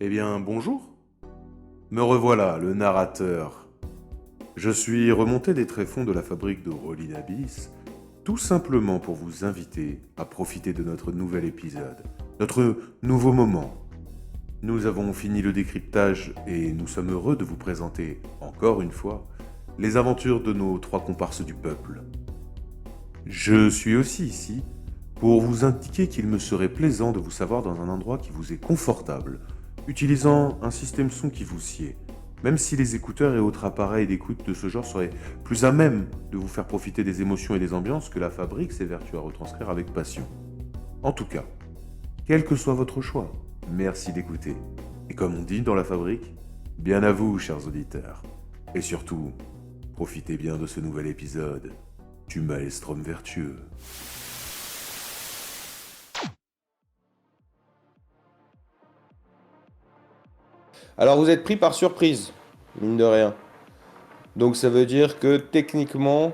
Eh bien, bonjour. Me revoilà, le narrateur. Je suis remonté des tréfonds de la fabrique de Rolling Abyss, tout simplement pour vous inviter à profiter de notre nouvel épisode, notre nouveau moment. Nous avons fini le décryptage et nous sommes heureux de vous présenter, encore une fois, les aventures de nos trois comparses du peuple. Je suis aussi ici pour vous indiquer qu'il me serait plaisant de vous savoir dans un endroit qui vous est confortable, utilisant un système son qui vous sied, même si les écouteurs et autres appareils d'écoute de ce genre seraient plus à même de vous faire profiter des émotions et des ambiances que la fabrique s'évertue à retranscrire avec passion. En tout cas, quel que soit votre choix, merci d'écouter. Et comme on dit dans la fabrique, bien à vous, chers auditeurs. Et surtout, profitez bien de ce nouvel épisode du Maelstrom vertueux. Alors vous êtes pris par surprise, mine de rien. Donc ça veut dire que techniquement,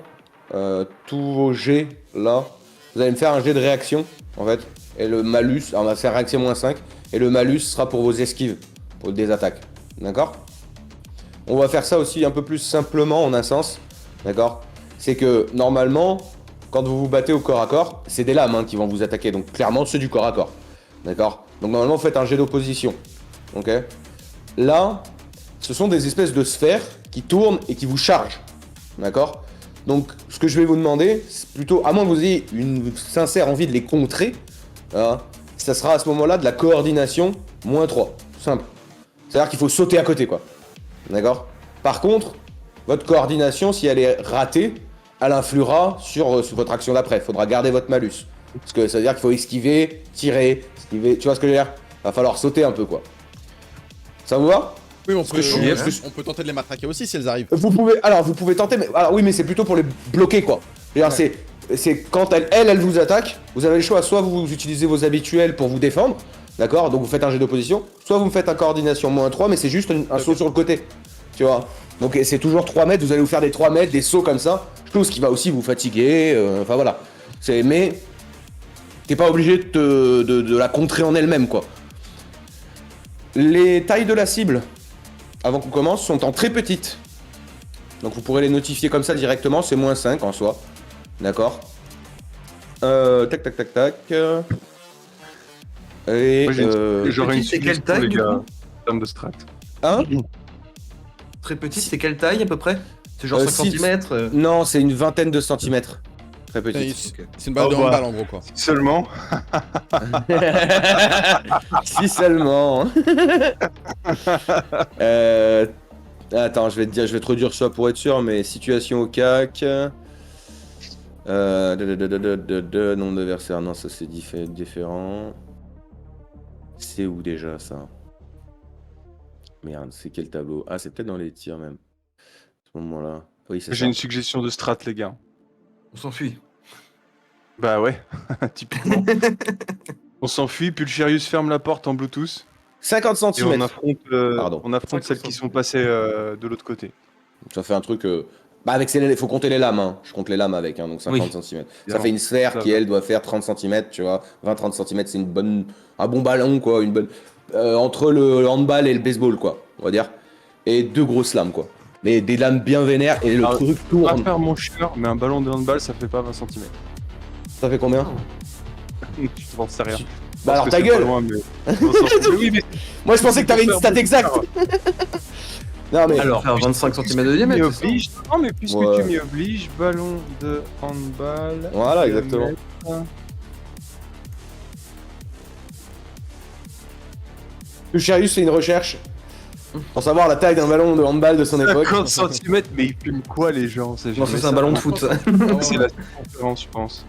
tous vos jets là, vous allez me faire un jet de réaction en fait. Et le malus, alors on va faire réaction -5. Et le malus sera pour vos esquives, pour des attaques. D'accord? On va faire ça aussi un peu plus simplement en un sens. D'accord? C'est que normalement, quand vous vous battez au corps à corps, c'est des lames qui vont vous attaquer. Donc clairement, c'est du corps à corps. D'accord? Donc normalement, vous faites un jet d'opposition. Ok? Là, ce sont des espèces de sphères qui tournent et qui vous chargent. D'accord? Donc, ce que je vais vous demander, c'est plutôt, à moins que vous ayez une sincère envie de les contrer, ça sera à ce moment-là de la coordination -3. Simple. C'est-à-dire qu'il faut sauter à côté, quoi. D'accord? Par contre, votre coordination, si elle est ratée, elle influera sur votre action d'après. Il faudra garder votre malus. Parce que ça veut dire qu'il faut esquiver, tirer, esquiver. Tu vois ce que je veux dire? Va falloir sauter un peu, quoi. Ça vous va? Oui, que on peut tenter de les matraquer aussi si elles arrivent. Vous pouvez tenter, mais alors oui, mais c'est plutôt pour les bloquer, quoi. C'est-à-dire, c'est quand elle vous attaque, vous avez le choix, soit vous utilisez vos habituels pour vous défendre, d'accord, donc vous faites un jet d'opposition, soit vous me faites un coordination -3, mais c'est juste un saut sur le côté, tu vois. Donc c'est toujours 3 mètres, vous allez vous faire des 3 mètres, des sauts comme ça, chose qui va aussi vous fatiguer, enfin voilà. Mais t'es pas obligé de la contrer en elle-même, quoi. Les tailles de la cible, avant qu'on commence, sont en très petites. Donc vous pourrez les notifier comme ça directement, c'est -5 en soi. D'accord. Tac tac tac tac. Et J'aurais une c'est quelle suggestion, taille, les du gars, coup en termes de strat. Hein? Très petite, c'est quelle taille à peu près? C'est genre 5 six- cm Non, c'est une vingtaine de centimètres. Très petite. C'est une balle de Oh, bah. handball en gros quoi. Seulement, Si seulement. Attends, je vais te dire, je vais te redire ça pour être sûr, mais situation au CAC. Nombre d'adversaires, non, ça c'est différent. C'est où déjà ça? Merde, c'est quel tableau? Ah, c'est peut-être dans les tirs même. À ce moment-là. Oui, c'est j'ai ça. une suggestion de strat, les gars. On s'enfuit. Bah ouais, typiquement. On s'enfuit, Pulcherius ferme la porte en Bluetooth 50 et cm. on Pardon. affronte celles qui sont passées de l'autre côté. Ça fait un truc. Bah, avec il faut compter les lames. Je compte les lames avec, donc 50 cm. Ça Bien. fait une sphère Ça qui, va. elle, doit faire 30 cm, tu vois. 20-30 cm, c'est un bon ballon, quoi. Une bonne. Entre le handball et le baseball, quoi, on va dire. Et 2 grosses lames, quoi. Mais des lames bien vénères et le Alors, truc On va tourne. faire mon chieur, mais un ballon de handball, ça fait pas 20 cm. Ça fait combien? Je t'en sais rien. Bah, alors Parce que ta c'est gueule! pas loin, mais... On s'en fout. Mais oui, mais Moi, je pensais que t'avais une stat exacte! Non, mais. Alors, faire 25 cm de tu m'y diamètre, c'est ça obliges. Non, mais puisque Ouais. tu m'y obliges, ballon de handball. Voilà, exactement. Lucharius fait une recherche pour savoir la taille d'un ballon de handball de son époque. 50 cm, mais ils fument quoi les gens? Non, ça c'est un ballon de foot, ça. C'est la circonférence, je pense.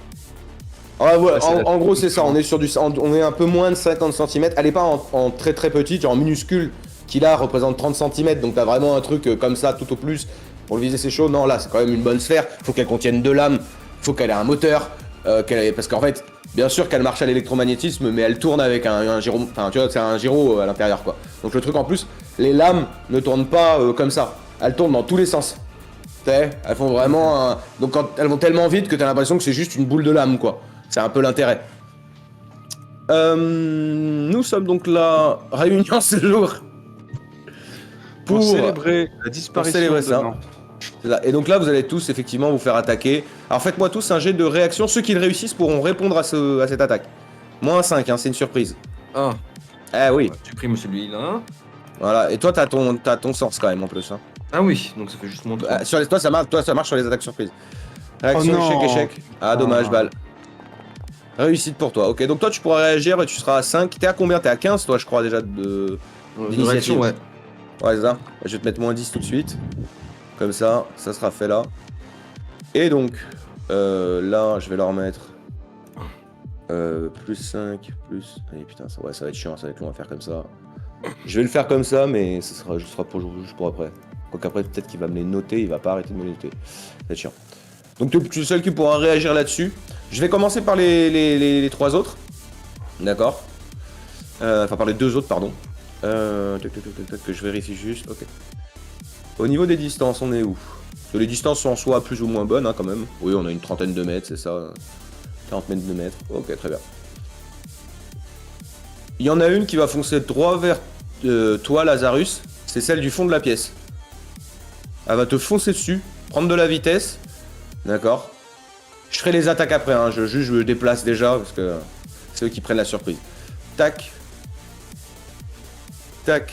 Ah, ouais, c'est la en gros, c'est ça. On est un peu moins de 50 cm. Elle est pas en très très petite, genre minuscule, qui là représente 30 cm. Donc t'as vraiment un truc comme ça, tout au plus. Pour le viser, c'est chaud. Non, là, c'est quand même une bonne sphère. Faut qu'elle contienne 2 lames. Faut qu'elle ait un moteur. Parce qu'en fait, bien sûr qu'elle marche à l'électromagnétisme, mais elle tourne avec un gyro. Enfin, tu vois, c'est un gyro à l'intérieur, quoi. Donc le truc en plus, les lames ne tournent pas comme ça. Elles tournent dans tous les sens. Tu sais, elles font vraiment un... Donc quand elles vont tellement vite que t'as l'impression que c'est juste une boule de lame, quoi. C'est un peu l'intérêt. Nous sommes donc là, réunion ce jour. Pour célébrer la disparition célébrer de ça. Nan. C'est ça. Et donc là, vous allez tous effectivement vous faire attaquer. Alors faites-moi tous un jet de réaction. Ceux qui le réussissent pourront répondre à cette attaque. Moins 5, hein, c'est une surprise. Ah, Ah oui, tu supprime celui-là. voilà. Et toi, t'as ton sens quand même en plus. Hein. Ah oui, donc ça fait juste mon 3. Toi, ça marche sur les attaques surprises. Réaction, Oh non. échec. Ah, dommage, Ah. balle. Réussite pour toi. Ok, donc toi, tu pourras réagir et tu seras à 5. T'es à combien? T'es à 15, toi, je crois, déjà de. Réaction, ouais. Ouais, c'est ça. Je vais te mettre moins 10 tout de suite. Comme ça sera fait là. Et donc, là, je vais leur mettre. Plus 5, plus. Allez, putain, ça va être chiant, ça va être long à faire comme ça. Je vais le faire comme ça, mais ce sera juste pour après. Donc après, peut-être qu'il va me les noter, il va pas arrêter de me les noter. C'est chiant. Donc tu es le seul qui pourra réagir là-dessus. Je vais commencer par les 3 autres. D'accord. Enfin, par les 2 autres, pardon. Que je vérifie juste. Ok. Au niveau des distances, on est où? Parce que les distances sont en soi plus ou moins bonnes, hein, quand même. Oui, on a une trentaine de mètres, c'est ça. 40 mètres de mètres. Ok, très bien. Il y en a une qui va foncer droit vers toi, Lazarus. C'est celle du fond de la pièce. Elle va te foncer dessus, prendre de la vitesse. D'accord. Je ferai les attaques après, hein. Je me déplace déjà, parce que c'est eux qui prennent la surprise. Tac. Tac.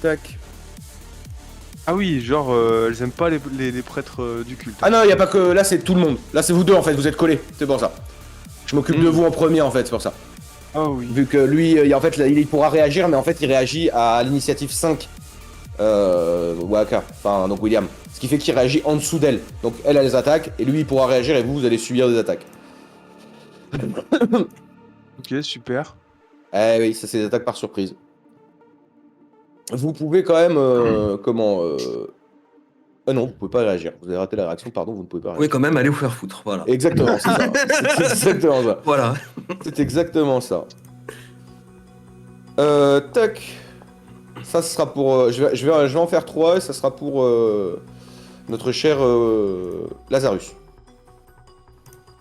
Tac. Ah oui, genre, elles aiment pas les prêtres du culte. Ah non, y a pas que... Là, c'est tout le monde. Là, c'est vous deux, en fait. Vous êtes collés. C'est pour ça. Je m'occupe de vous en premier, en fait. C'est pour ça. Ah oui. Vu que lui, en fait, là, il pourra réagir, mais en fait, il réagit à l'initiative 5. Waka. Enfin, donc William. Ce qui fait qu'il réagit en dessous d'elle. Donc, elle les attaque, et lui, il pourra réagir, et vous allez subir des attaques. Ok, super. Eh oui, ça, c'est des attaques par surprise. Vous pouvez quand même... Ah non, vous pouvez pas réagir. Vous avez raté la réaction, pardon, vous ne pouvez pas réagir. Oui, quand même, allez vous faire foutre, voilà. Exactement, c'est ça. C'est exactement ça. Voilà. C'est exactement ça. Tac. Ça, ce sera pour... je vais en faire 3, et ça sera pour notre cher Lazarus.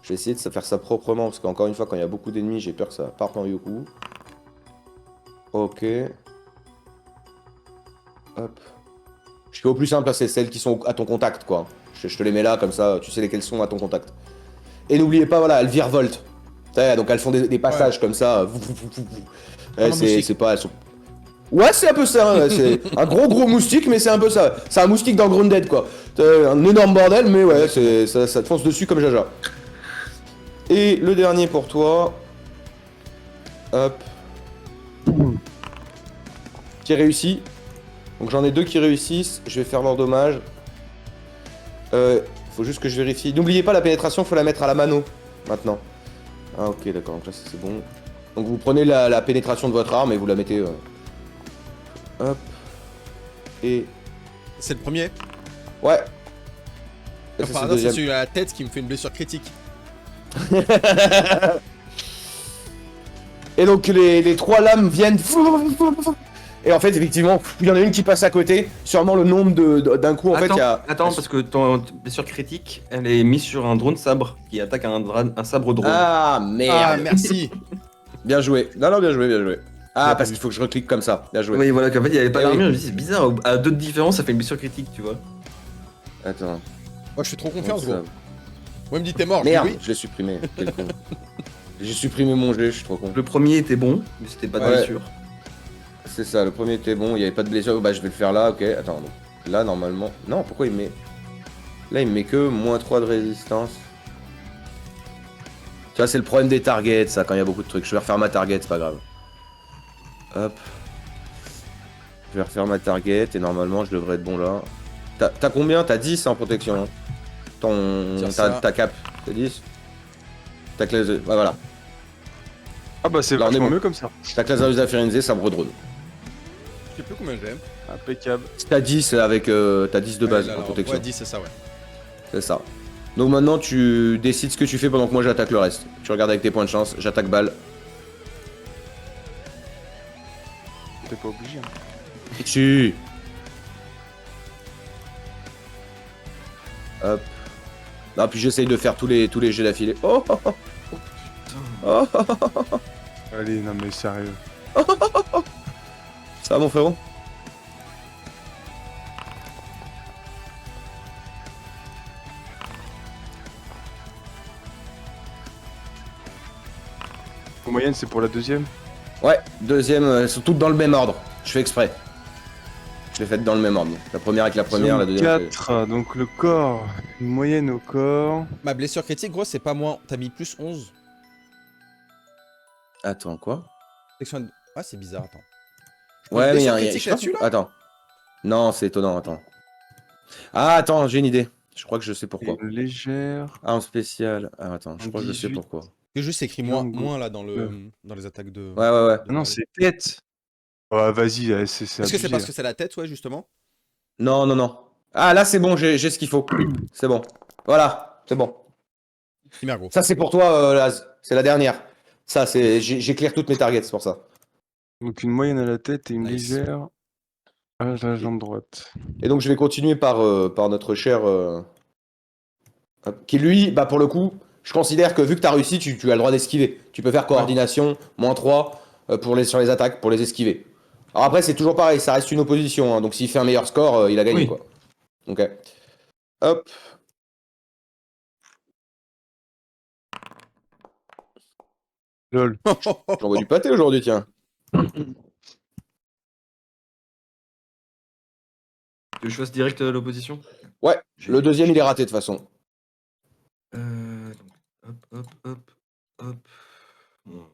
Je vais essayer de faire ça proprement, parce qu'encore une fois, quand il y a beaucoup d'ennemis, j'ai peur que ça parte en yoku. Ok. Hop. Je fais au plus simple, hein, c'est celles qui sont à ton contact, quoi. Je te les mets là, comme ça, tu sais lesquelles sont à ton contact. Et n'oubliez pas, voilà, elles virevoltent. Donc elles font des passages comme ça. C'est pas... Elles sont... Ouais, c'est un peu ça, hein, c'est un gros moustique, mais c'est un peu ça. C'est un moustique dans Grounded, quoi. Un énorme bordel, mais ouais, ça te fonce dessus comme jaja. Et le dernier pour toi... Hop. Qui réussit. Donc j'en ai 2 qui réussissent, je vais faire leur dommage. Faut juste que je vérifie. N'oubliez pas la pénétration, faut la mettre à la mano maintenant. Ah ok d'accord, donc là c'est bon. Donc vous prenez la pénétration de votre arme et vous la mettez... Hop. Et... C'est le premier. Ouais. Et ça, Par c'est hasard, le c'est deuxième. celui à la tête qui me fait une blessure critique. Et donc les 3 lames viennent... Et en fait, effectivement, il y en a une qui passe à côté. Sûrement le nombre d'un coup, en fait, il y a... Attends, parce que ton blessure critique, elle est mise sur un drone sabre qui attaque un sabre drone. Ah, merde. Ah, merci. Bien joué. Non, bien joué. Ah, parce qu'il faut que je reclique comme ça. Bien joué. Oui, voilà, qu'en fait, il n'y avait pas Eh oui. d'armure. Je me dis, c'est bizarre. À 2 de différence, ça fait une blessure critique, tu vois. Attends. Moi, je fais trop confiance, Donc, gros. Moi, il me dit, t'es mort. Merde, Je dis oui. je l'ai supprimé. Quel con. J'ai supprimé mon jeu, je suis trop con. Le premier était bon, mais c'était pas de Ouais. blessure. C'est ça, le premier était bon, il n'y avait pas de blessure. Bah, je vais le faire là, ok. Attends, donc, là, normalement... Non, pourquoi il met... Là, il me met que moins 3 de résistance. Tu vois, c'est le problème des targets, ça, quand il y a beaucoup de trucs. Je vais refaire ma target, c'est pas grave. Hop. Je vais refaire ma target, et normalement, je devrais être bon là. T'as combien? T'as 10 en protection. Tire ça. Ta cape, t'as 10. Ta classe... Ouais, voilà. Ah bah c'est Là, on est vachement bon. mieux comme ça. Ta classe d'infériorité, ça me drone. Je sais plus combien j'aime. Impeccable. T'as 10 avec... t'as 10 de base Ouais, là, en alors, protection. Ouais, 10, c'est ça, ouais. C'est ça. Donc maintenant tu décides ce que tu fais pendant que moi j'attaque le reste. Tu regardes avec tes points de chance, j'attaque balle. T'es pas obligé. Hein. Tu. Hop. Ah puis j'essaye de faire tous les jets d'affilée. Oh, oh, oh. Oh, Allez, non mais sérieux. ça va mon frérot? En moyenne, c'est pour la deuxième. Ouais, deuxième, elles sont toutes dans le même ordre. Je fais exprès. Je l'ai faite dans le même ordre. La première avec la première, la deuxième. 4, donc le corps. Une moyenne au corps. Ma blessure critique, gros, c'est pas moins. T'as mis plus 11. Attends, quoi? Section... Ah, c'est bizarre, attends. Ouais, mais il y a un. critique là-dessus, là? Attends. Non, c'est étonnant, attends. Ah, attends, j'ai une idée. Je crois que je sais pourquoi. Une légère. Ah, en spécial. Ah, attends, je Un crois que je sais 18. pourquoi. C'est juste écrit Django. moins là dans dans les attaques de. Ouais, ouais, ouais. de Ah non, base. c'est tête. Ah, vas-y, c'est Est-ce que abusé, c'est parce là. que c'est la tête, ouais, justement? Non, non, non. Ah, là, c'est bon, j'ai ce qu'il faut. C'est bon. Voilà, c'est bon. Primaire, gros. Ça, c'est pour toi, Laz. C'est la dernière. Ça, c'est. J'éclaire toutes mes targets, c'est pour ça. Donc une moyenne à la tête et une Nice. légère à la jambe droite. Et donc, je vais continuer par notre cher. Qui, lui, bah, pour le coup, je considère que vu que tu as réussi, tu as le droit d'esquiver. Tu peux faire coordination, -3 sur les attaques, pour les esquiver. Alors après, c'est toujours pareil, ça reste une opposition. Hein, donc, s'il fait un meilleur score, il a gagné, Oui. quoi. Ok. Hop. Lol. J'envoie du pâté aujourd'hui, tiens. Tu veux que je fasse direct l'opposition? Ouais, le deuxième, il est raté de toute façon. Hop, hop, hop, hop. Bon,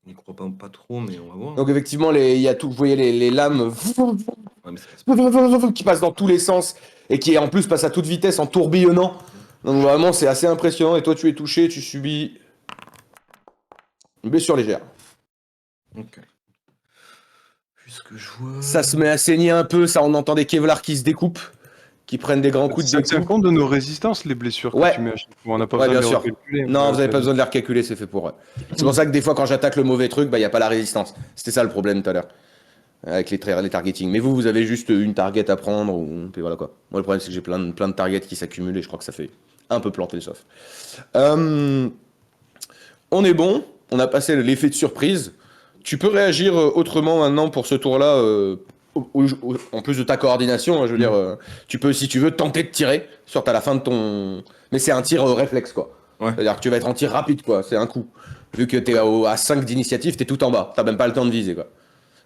on n'y croit pas trop, mais on va voir. Donc, effectivement, il y a tout, vous voyez les lames Ouais, mais c'est qui passent dans tous les sens et qui, en plus, passent à toute vitesse en tourbillonnant. Donc, vraiment, c'est assez impressionnant. Et toi, tu es touché, tu subis une blessure légère. Ok. Puisque je vois. Ça se met à saigner un peu, ça, on entend des Kevlar qui se découpent, qui prennent des grands coups de Ça tient découpe. compte de nos résistances, les blessures Ouais. que tu mets à chaque fois. On n'a pas Ouais, besoin de bien les sûr. recalculer. Non, vous n'avez pas besoin de les recalculer, c'est fait pour. Ouais. C'est pour ça que des fois, quand j'attaque le mauvais truc, bah, il n'y a pas la résistance. C'était ça le problème tout à l'heure, avec les targeting. Mais vous avez juste une target à prendre, puis voilà quoi. Moi, le problème, c'est que j'ai plein de targets qui s'accumulent et je crois que ça fait un peu planter le soft. On est bon, on a passé l'effet de surprise. Tu peux réagir autrement maintenant pour ce tour-là, en plus de ta coordination, hein, je veux dire, tu peux, si tu veux, tenter de tirer, sur à la fin de ton... Mais c'est un tir réflexe, quoi. Ouais. C'est-à-dire que tu vas être en tir rapide, quoi, c'est un coup. Vu que t'es à 5 d'initiative, t'es tout en bas, t'as même pas le temps de viser, quoi.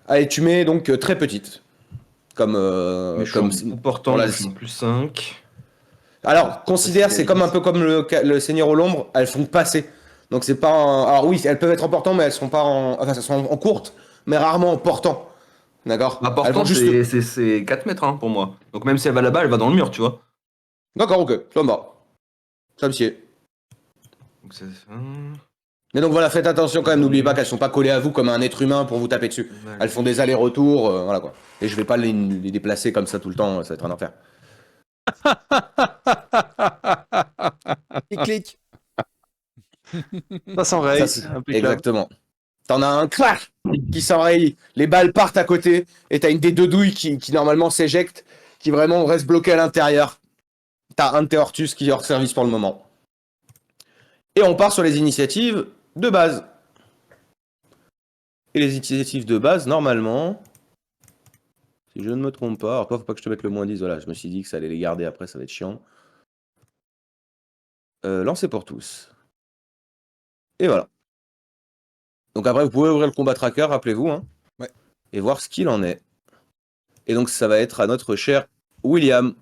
Allez, tu mets donc très petite. Comme... Mais je suis en portant, dans la- je suis en plus 5. Alors, considère, c'est comme un peu comme le Seigneur aux l'ombre, elles font passer. Donc c'est pas alors oui, elles peuvent être en portant, mais elles sont pas en... Enfin, elles sont en courte, mais rarement en portant. D'accord. Ma Elles portante, vont juste... c'est 4 mètres hein, pour moi. Donc même si elle va là-bas, elle va dans le mur, tu vois. D'accord, ok, ça me va. Ça me sied. Donc c'est... Mais donc voilà, faites attention quand même, n'oubliez pas qu'elles sont pas collées à vous comme un être humain pour vous taper dessus. Elles font des allers-retours, voilà quoi. Et je vais pas les déplacer comme ça tout le temps, ça va être un enfer. Clic. Ça s'enraye. Ça, c'est- Impeccable. Exactement. T'en as un clac qui s'enraye, les balles partent à côté, et t'as une des deux douilles qui normalement s'éjecte, qui vraiment reste bloquée à l'intérieur. T'as un de tes Hortus qui est hors service pour le moment. Et on part sur les initiatives de base. Et les initiatives de base, normalement, si je ne me trompe pas, alors toi, faut pas que je te mette le -10, voilà, je me suis dit que ça allait les garder après, ça va être chiant. Lancez pour tous. Et voilà. Donc après, vous pouvez ouvrir le combat tracker, rappelez-vous, hein, Ouais. et voir ce qu'il en est. Et donc, ça va être à notre cher William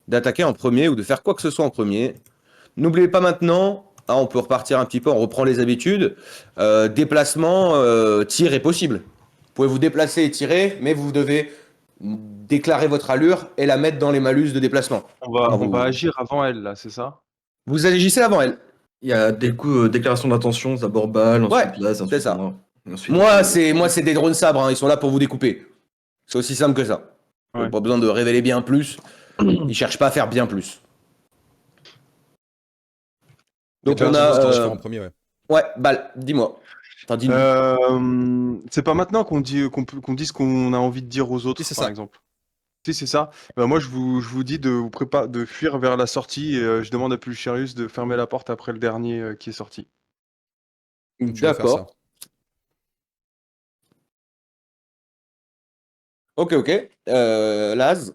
d'attaquer en premier ou de faire quoi que ce soit en premier. N'oubliez pas maintenant, hein, on peut repartir un petit peu, on reprend les habitudes. Déplacement, tir est possible. Vous pouvez vous déplacer et tirer, mais vous devez déclarer votre allure et la mettre dans les malus de déplacement. On va agir avant elle, là, c'est ça? Vous agissez avant elle. Il y a des coups, déclaration d'intention, d'abord balle, ensuite Ouais, place, ensuite ça. moi. Et ensuite, Moi, c'est des drones sabres, hein, ils sont là pour vous découper. C'est aussi simple que ça. Ouais. Pas besoin de révéler bien plus. Ils cherchent pas à faire bien plus. Donc on a... en premier, ouais. Ouais, balle, dis-moi. Enfin, dis-nous. C'est pas maintenant qu'on dit qu'on dise ce qu'on a envie de dire aux autres, Si, c'est par ça. exemple. Si, c'est ça. Bah, moi, je vous dis de vous préparer, de fuir vers la sortie. Et, je demande à Pulcherius de fermer la porte après le dernier qui est sorti. Donc, tu vas faire D'accord. ça. Ok. Laz.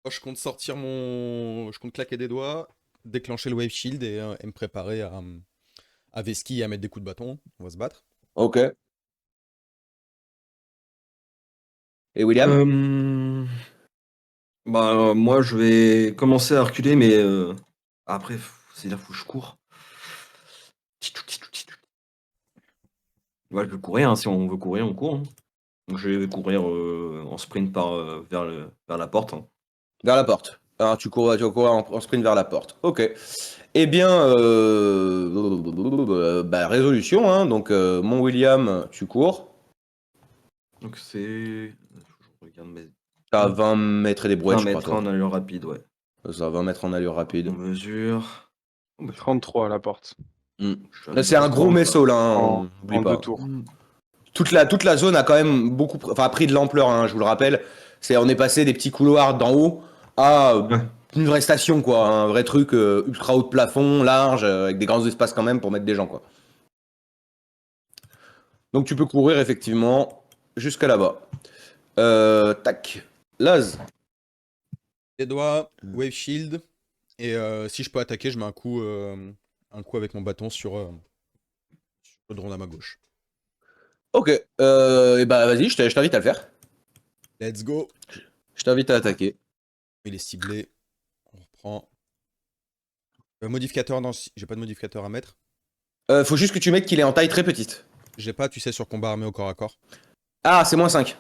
Moi, je compte sortir mon. Je compte claquer des doigts, déclencher le Wave Shield et me préparer à Veski et à mettre des coups de bâton. On va se battre. Ok. Et William? Moi, je vais commencer à reculer, mais après, c'est là où je cours. Ouais, je peux courir, hein, si on veut courir, on court, hein. Donc, je vais courir en sprint vers la porte, hein. Vers la porte. Alors, tu vas courir en sprint vers la porte. Ok. Eh bien, résolution, hein. Donc, mon William, tu cours. Donc, c'est. Je regarde mes. T'as 20 mètres et des brouettes, 20 je crois, mètres toi. en allure rapide, ouais. Ça, 20 mètres en allure rapide. On mesure. Oh, bah, 33 à la porte. Hmm. je suis à Là, c'est un gros 30, là. messo, là, hein, En, oublie en pas. 2 tours. Toute la zone a quand même pris de l'ampleur, hein, je vous le rappelle. On est passé des petits couloirs d'en haut à Ouais. une vraie station, quoi. Un vrai truc ultra haut de plafond, large, avec des grands espaces quand même pour mettre des gens, quoi. Donc tu peux courir effectivement jusqu'à là-bas. Tac. Laz. Les doigts, Wave Shield. Et si je peux attaquer, je mets un coup avec mon bâton sur le drone à ma gauche. Ok. Et bah vas-y, je t'invite à le faire. Let's go. Je t'invite à attaquer. Il est ciblé. On reprend. Modificateur, non, j'ai pas de modificateur à mettre. Faut juste que tu mettes qu'il est en taille très petite. J'ai pas, tu sais, sur combat armé au corps à corps. Ah, c'est moins 5.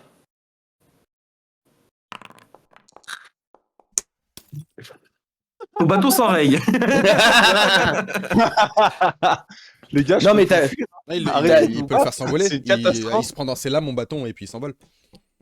Ton bateau s'enraye. Les gars, Non, mais t'as. Ah, Arrêtez de il vous peut le faire battre, s'envoler. c'est une Il catastrophe. se prend dans ses lames, mon bâton, et puis il s'envole.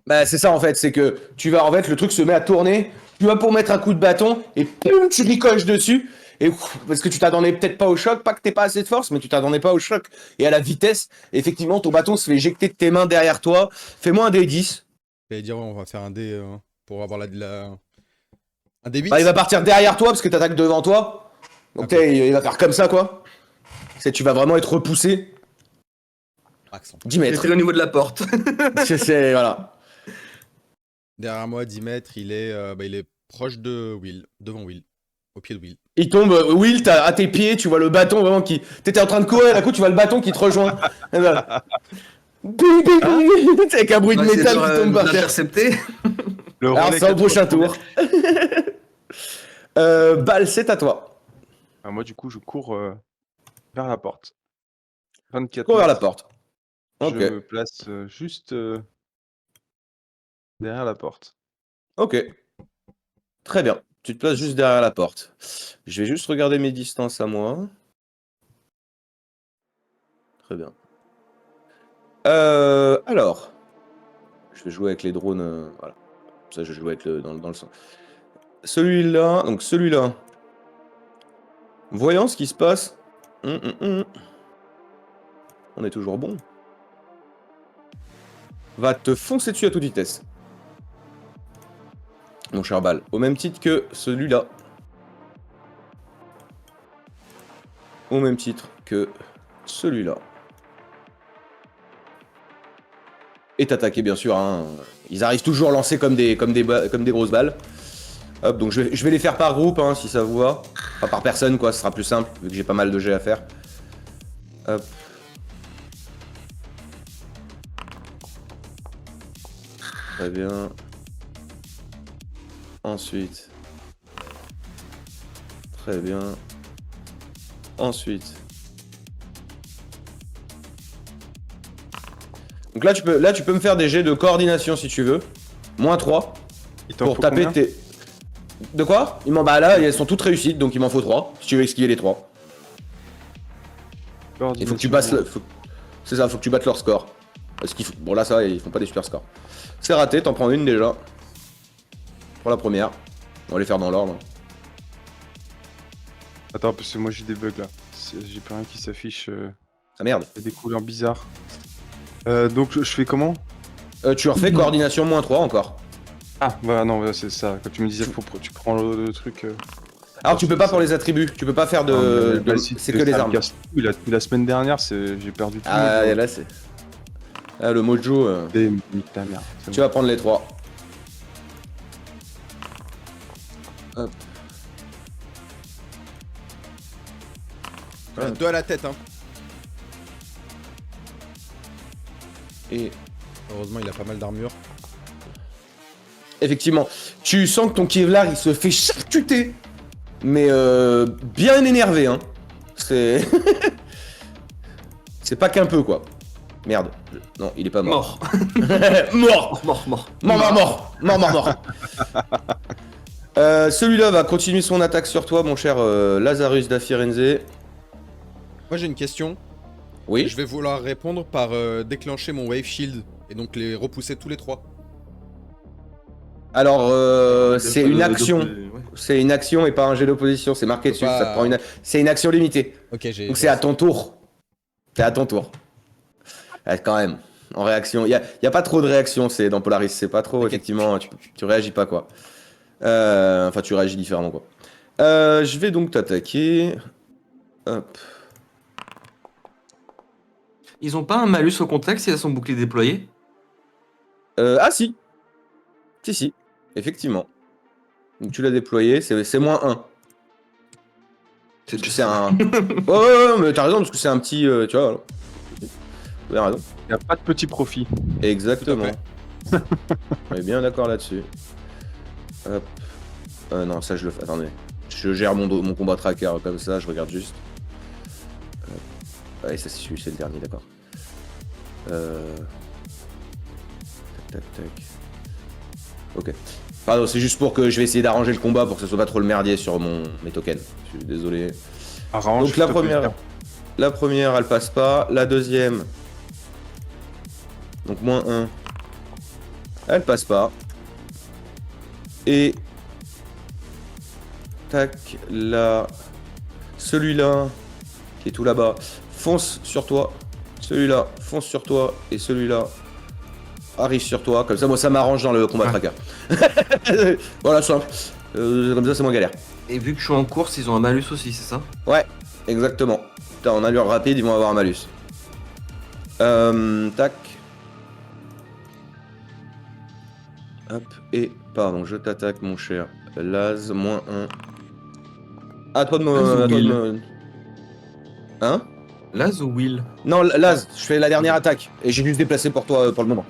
Bah c'est ça en fait, c'est que tu vas en fait le truc se met à tourner, tu vas pour mettre un coup de bâton et poum, tu ricoches dessus et parce que tu t'attendais peut-être pas au choc, pas que t'aies pas assez de force, mais tu t'attendais pas au choc et à la vitesse. Effectivement, ton bâton se fait éjecter de tes mains derrière toi. Fais-moi un D10. J'allais dire, ouais, on va faire un dé pour avoir un D8. Bah, il va partir derrière toi parce que t'attaques devant toi. Donc D'accord. il va faire comme ça quoi. Tu vas vraiment être repoussé Max. 10 mètres. J'étais au niveau de la porte. Voilà. Derrière moi, 10 mètres, il est proche de Will, devant Will, au pied de Will. Il tombe, Will, à tes pieds, tu vois le bâton vraiment qui. T'étais en train de courir, d'un coup tu vois le bâton qui te rejoint. Et voilà. Avec un bruit de On va essayer métal qui tombe par terre. l'intercepter. Le Alors relais c'est au 80 prochain tour. Bal, c'est à toi. Ah, moi, du coup, je cours vers la porte. 24 Cours vers la mètres. porte. Je Ok, me place juste derrière la porte. ok. Très bien. Tu te places juste derrière la porte. Je vais juste regarder mes distances à moi. Très bien. Alors. Je vais jouer avec les drones. Voilà. Ça, je joue avec dans le sens. Celui-là. Donc celui-là. Voyons ce qui se passe. On est toujours bon. Va te foncer dessus à toute vitesse. Mon cher Bal. Au même titre que celui-là. Au même titre que celui-là. Et t'attaquer bien sûr. Hein. Ils arrivent toujours lancés comme des grosses balles. Hop, donc je vais les faire par groupe hein, si ça vous va. Enfin par personne quoi, ce sera plus simple vu que j'ai pas mal de jets à faire. Hop. Très bien. Ensuite. Très bien. Ensuite. Donc là tu peux me faire des jets de coordination si tu veux. Moins 3. Il t'en Pour faut taper combien tes. De quoi? Bah là, elles sont toutes réussites, donc il m'en faut 3. Si tu veux esquiver les 3. Il faut que tu battes C'est ça, faut que tu battes leur score. Bon là ça, ils font pas des super scores. C'est raté, t'en prends une déjà. Pour la première. On va les faire dans l'ordre. Attends, parce que moi j'ai des bugs là. J'ai plus rien qui s'affiche. Ah merde. Il y a des couleurs bizarres. Donc je fais comment? Tu refais coordination moins 3 encore. Ah, bah non, c'est ça. Quand tu me disais, tu prends le truc. Alors tu peux pas pour les attributs, tu peux pas faire c'est que les armes. La semaine dernière, j'ai perdu tout. Ah, et là c'est... Ah, le mojo, Nique ta mère. c'est tu vas prendre les 3. Hop. Ouais. 2 à la tête, hein. Et Heureusement, il a pas mal d'armure. effectivement, tu sens que ton Kevlar il se fait charcuter, mais bien énervé, hein. C'est... c'est pas qu'un peu, quoi. Merde. Non, il est pas mort. Mort. Mort. Mort. Mort. Celui-là va continuer son attaque sur toi, mon cher Lazarus da Firenze. Moi, j'ai une question. Oui. Je vais vouloir répondre par déclencher mon Wave Shield et donc les repousser tous les 3. Alors, c'est une action. Ouais. C'est une action et pas un jet d'opposition. C'est marqué Je dessus. peux pas- Ça te prend c'est une action limitée. Ok, j'ai. Donc c'est à ton tour. C'est à ton tour. Quand même. En réaction. Y a pas trop de réaction dans Polaris. C'est pas trop, Ok. effectivement. Tu réagis pas, quoi. Enfin, tu réagis différemment, quoi. Je vais donc t'attaquer. Hop. Ils ont pas un malus au contact si elles sont boucliers déployés? Ah si. Si. Effectivement. Donc tu l'as déployé. C'est -1. C'est un... ouais, mais t'as raison, parce que c'est un petit... tu vois, vous avez raison. Il n'y a pas de petit profit. Exactement. Tout à On est bien d'accord là-dessus. Hop. Non, ça je le fais... Attendez. Je gère mon combat tracker comme ça, je regarde juste. Hop. Ouais, ça c'est le dernier, d'accord. Tac. Ok. Pardon, c'est juste pour que je vais essayer d'arranger le combat pour que ce soit pas trop le merdier sur mes tokens. Je suis désolé. Arrange, Donc la s'il te plaît. première, elle passe pas. La deuxième, donc -1, elle passe pas. Et tac, là, celui-là qui est tout là-bas fonce sur toi. Celui-là fonce sur toi et celui-là arrive sur toi. Comme ça, moi, ça m'arrange dans le combat tracker. Voilà, simple. Comme ça, c'est moins galère. Et vu que je suis en course, ils ont un malus aussi, c'est ça? Ouais, exactement. Putain, en allure rapide, ils vont avoir un malus. Tac. Hop, et pardon, je t'attaque, mon cher Laz, -1. À toi de me... Hein? Laz ou Will? Non, Laz, je fais la dernière attaque. Et j'ai juste déplacé pour toi pour le moment.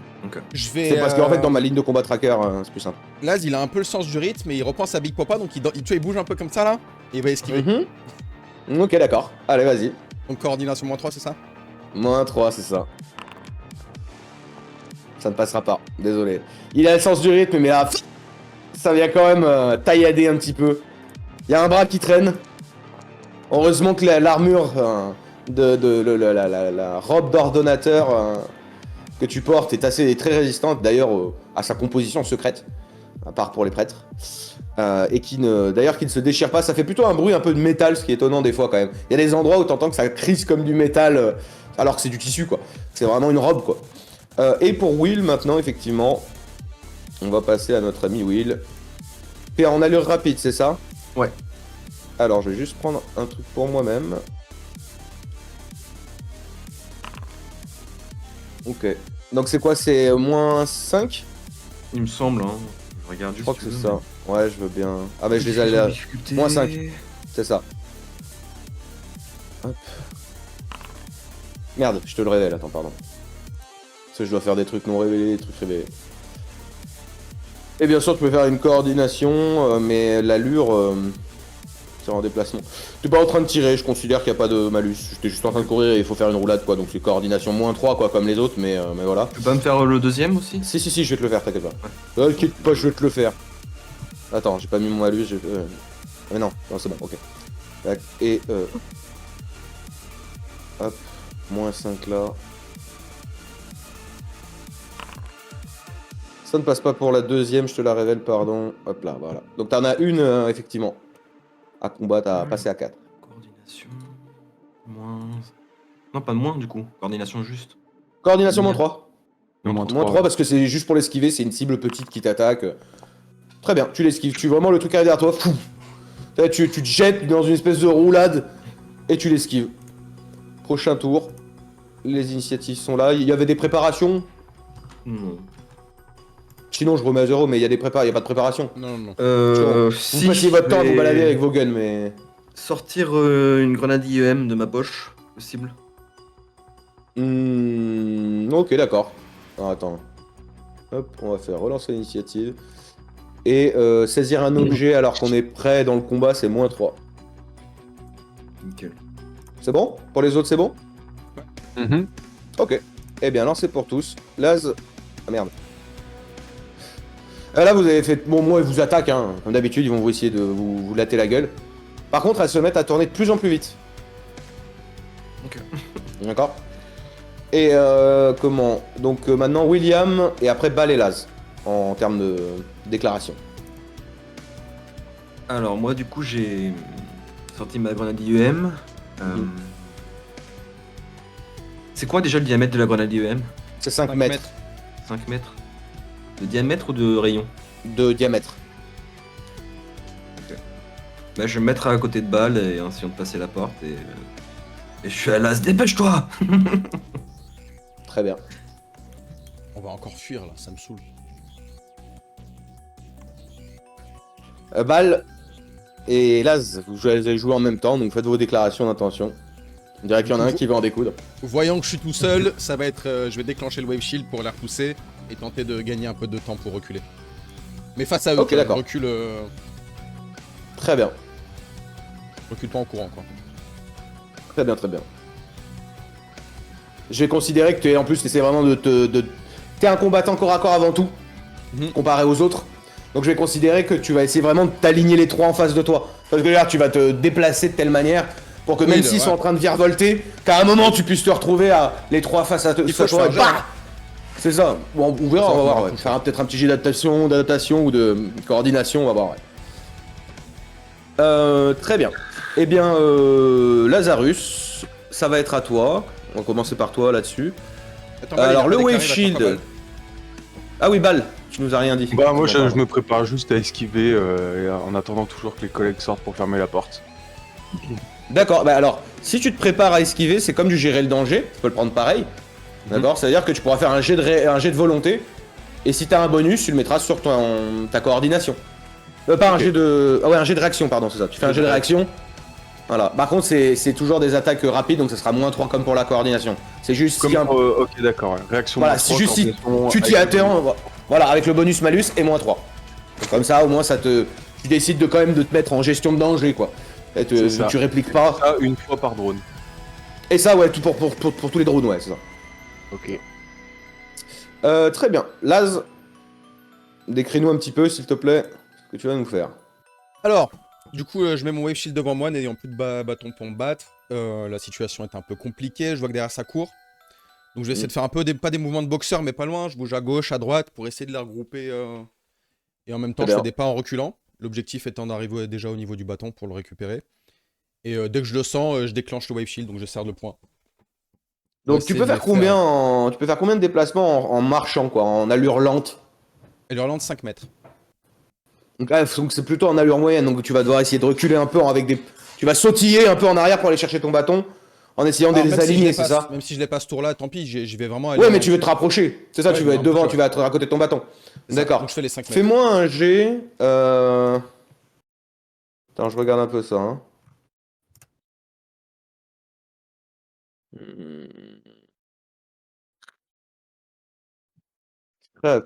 Je vais. C'est parce qu'en fait, dans ma ligne de combat tracker, c'est plus simple. Laz, il a un peu le sens du rythme et il repense à Big Papa, donc tu vois, il bouge un peu comme ça là, et il va esquiver. Ok, d'accord. Allez, vas-y. Donc coordination -3, c'est ça? -3, c'est ça. Ça ne passera pas, désolé. Il a le sens du rythme, mais là, ça vient quand même taillader un petit peu. Il y a un bras qui traîne. Heureusement que l'armure la robe d'ordonnateur que tu portes est très résistante, d'ailleurs à sa composition secrète, à part pour les prêtres. Et qui ne se déchire pas. Ça fait plutôt un bruit un peu de métal, ce qui est étonnant des fois quand même. Il y a des endroits où t'entends que ça crisse comme du métal, alors que c'est du tissu, quoi. C'est vraiment une robe, quoi. Et pour Will, maintenant, effectivement, on va passer à notre ami Will. Et en allure rapide, c'est ça? Ouais. Alors, je vais juste prendre un truc pour moi-même. Ok. Donc c'est quoi? C'est -5? Il me semble, hein. Je regarde Je juste. crois que c'est ça. Ouais, je veux bien. Ah bah je les ai là. -5. C'est ça. Hop. Merde, je te le révèle, attends, pardon. Parce que je dois faire des trucs non révélés, des trucs révélés. Et bien sûr, tu peux faire une coordination, mais l'allure, c'est en déplacement. T'es pas en train de tirer, je considère qu'il n'y a pas de malus. J'étais juste en train de courir et il faut faire une roulade, quoi. Donc c'est coordination -3, quoi, comme les autres, mais voilà. Tu peux pas me faire le deuxième aussi? Si, je vais te le faire, t'inquiète pas. T'inquiète pas, je vais te le faire. Attends, j'ai pas mis mon malus, mais non, c'est bon, ok. Tac, et hop, -5 là. Ça ne passe pas pour la deuxième, je te la révèle, pardon. Hop là, voilà. Donc t'en as une, effectivement, à combattre, à passer à 4. Coordination. Moins. Non, pas de moins du coup. Coordination juste. Coordination -3. -3. Parce que c'est juste pour l'esquiver, c'est une cible petite qui t'attaque. Très bien, tu l'esquives, tu vraiment le truc arrive derrière toi, fou. Tu te jettes dans une espèce de roulade et tu l'esquives. Prochain tour. Les initiatives sont là. Il y avait des préparations. Non. Sinon, je remets à 0, mais il y a pas de préparation. Non, non. Vous passiez votre temps à vous balader avec vos guns, mais... Sortir une grenade IEM de ma poche, possible. Ok, d'accord. Alors, attends. Hop, on va faire relancer l'initiative. Et saisir un objet alors qu'on est prêt dans le combat, c'est -3. Nickel. C'est bon? Pour les autres, c'est bon? Mhm. Ok. Eh bien, lancez pour tous. Laz... Ah merde. Là, vous avez fait... Bon, moi, ils vous attaquent, hein. Comme d'habitude, ils vont vous essayer de vous latter la gueule. Par contre, elles se mettent à tourner de plus en plus vite. Ok. D'accord? Et comment? Donc maintenant, William, et après Bal et Laz. En termes de déclaration. Alors moi du coup j'ai sorti ma grenade IEM. C'est quoi déjà le diamètre de la grenade IEM? C'est 5 5 mètres 5 mètres. De diamètre ou de rayon? de diamètre. Bah, je vais me mettre à côté de Bal et essayant de passer la porte et je suis à l'as, dépêche-toi. Très bien. On va encore fuir là, ça me saoule. Bal et Laz, vous allez jouer en même temps, donc faites vos déclarations d'intention. On dirait qu'il y en a un qui va en découdre. Voyant que je suis tout seul, ça va être. Je vais déclencher le Wave Shield pour les repousser et tenter de gagner un peu de temps pour reculer. Mais face à eux, Ok, quoi, d'accord. recule Très bien. pas en courant quoi. Très bien, très bien. Je vais considérer que tu es en plus, t'essaies vraiment t'es un combattant corps à corps avant tout, comparé aux autres. Donc je vais considérer que tu vas essayer vraiment de t'aligner les trois en face de toi. Parce que là, tu vas te déplacer de telle manière pour que Oui, même ouais. s'ils sont en train de virevolter, qu'à un moment tu puisses te retrouver à les trois face à Il faut que je toi. fasse un jet, Bah c'est ça. Bon, on verra, Ça, on va on voir. verra Ouais. tout Faire peut-être un petit jet d'adaptation ou de coordination, on va voir. Ouais. Très bien. Eh bien, Lazarus, ça va être à toi. On va commencer par toi là-dessus. Attends, Bal, il a Alors pas le déclaré, Wave il va faire Shield. quoi, Bal? Ah oui, Bal, tu nous as rien dit. Bah moi Bon, je me prépare juste à esquiver en attendant toujours que les collègues sortent pour fermer la porte. D'accord, bah alors, si tu te prépares à esquiver, c'est comme du gérer le danger, tu peux le prendre pareil. D'accord, c'est-à-dire que tu pourras faire un jet de volonté, et si t'as un bonus, tu le mettras sur ta coordination. Pas un jet de... Ah ouais, un jet de réaction, pardon, c'est ça. Tu fais un jet de réaction. Voilà. Par contre, c'est toujours des attaques rapides, donc ça sera -3 comme pour la coordination. C'est juste Comme si ok d'accord, ouais. Réaction Voilà, moins c'est trois, juste si coordination tu t'y avec le attends, voilà, avec le bonus malus et -3. Comme ça, au moins, tu décides de quand même de te mettre en gestion de danger, quoi. Et C'est ça. tu répliques pas. bonus. Ça une fois par drone. Et ça, ouais, tout pour tous les drones, ouais, c'est ça. Ok. Très bien. Laz, décris-nous un petit peu, s'il te plaît, ce que tu vas nous faire. Alors, du coup, je mets mon Wave Shield devant moi, n'ayant plus de bâton pour me battre. La situation est un peu compliquée, je vois que derrière ça court. Donc je vais essayer de faire un peu, pas des mouvements de boxeur, mais pas loin. Je bouge à gauche, à droite, pour essayer de les regrouper. Et en même temps, Très je bien. fais des pas en reculant. L'objectif étant d'arriver déjà au niveau du bâton pour le récupérer. Et dès que je le sens, je déclenche le Wave Shield, donc je serre le point. Donc Ouais, tu c'est peux de faire les combien tu peux faire combien de déplacements en marchant, quoi, en allure lente? Elle relance 5 mètres. Donc c'est plutôt en allure moyenne, donc tu vas devoir essayer de reculer un peu avec des... Tu vas sautiller un peu en arrière pour aller chercher ton bâton, en essayant de Alors, les même si je aligner, les c'est passe- ça? Même si je les passe ce tour-là, tant pis, j'y vais vraiment. Ouais, mais tu veux te rapprocher, c'est ça, Ouais, tu veux un être peu, devant, ouais. tu vas être à côté de ton bâton. D'accord. Donc je fais les 5 mètres. Fais-moi un G. Attends, je regarde un peu ça. Hein.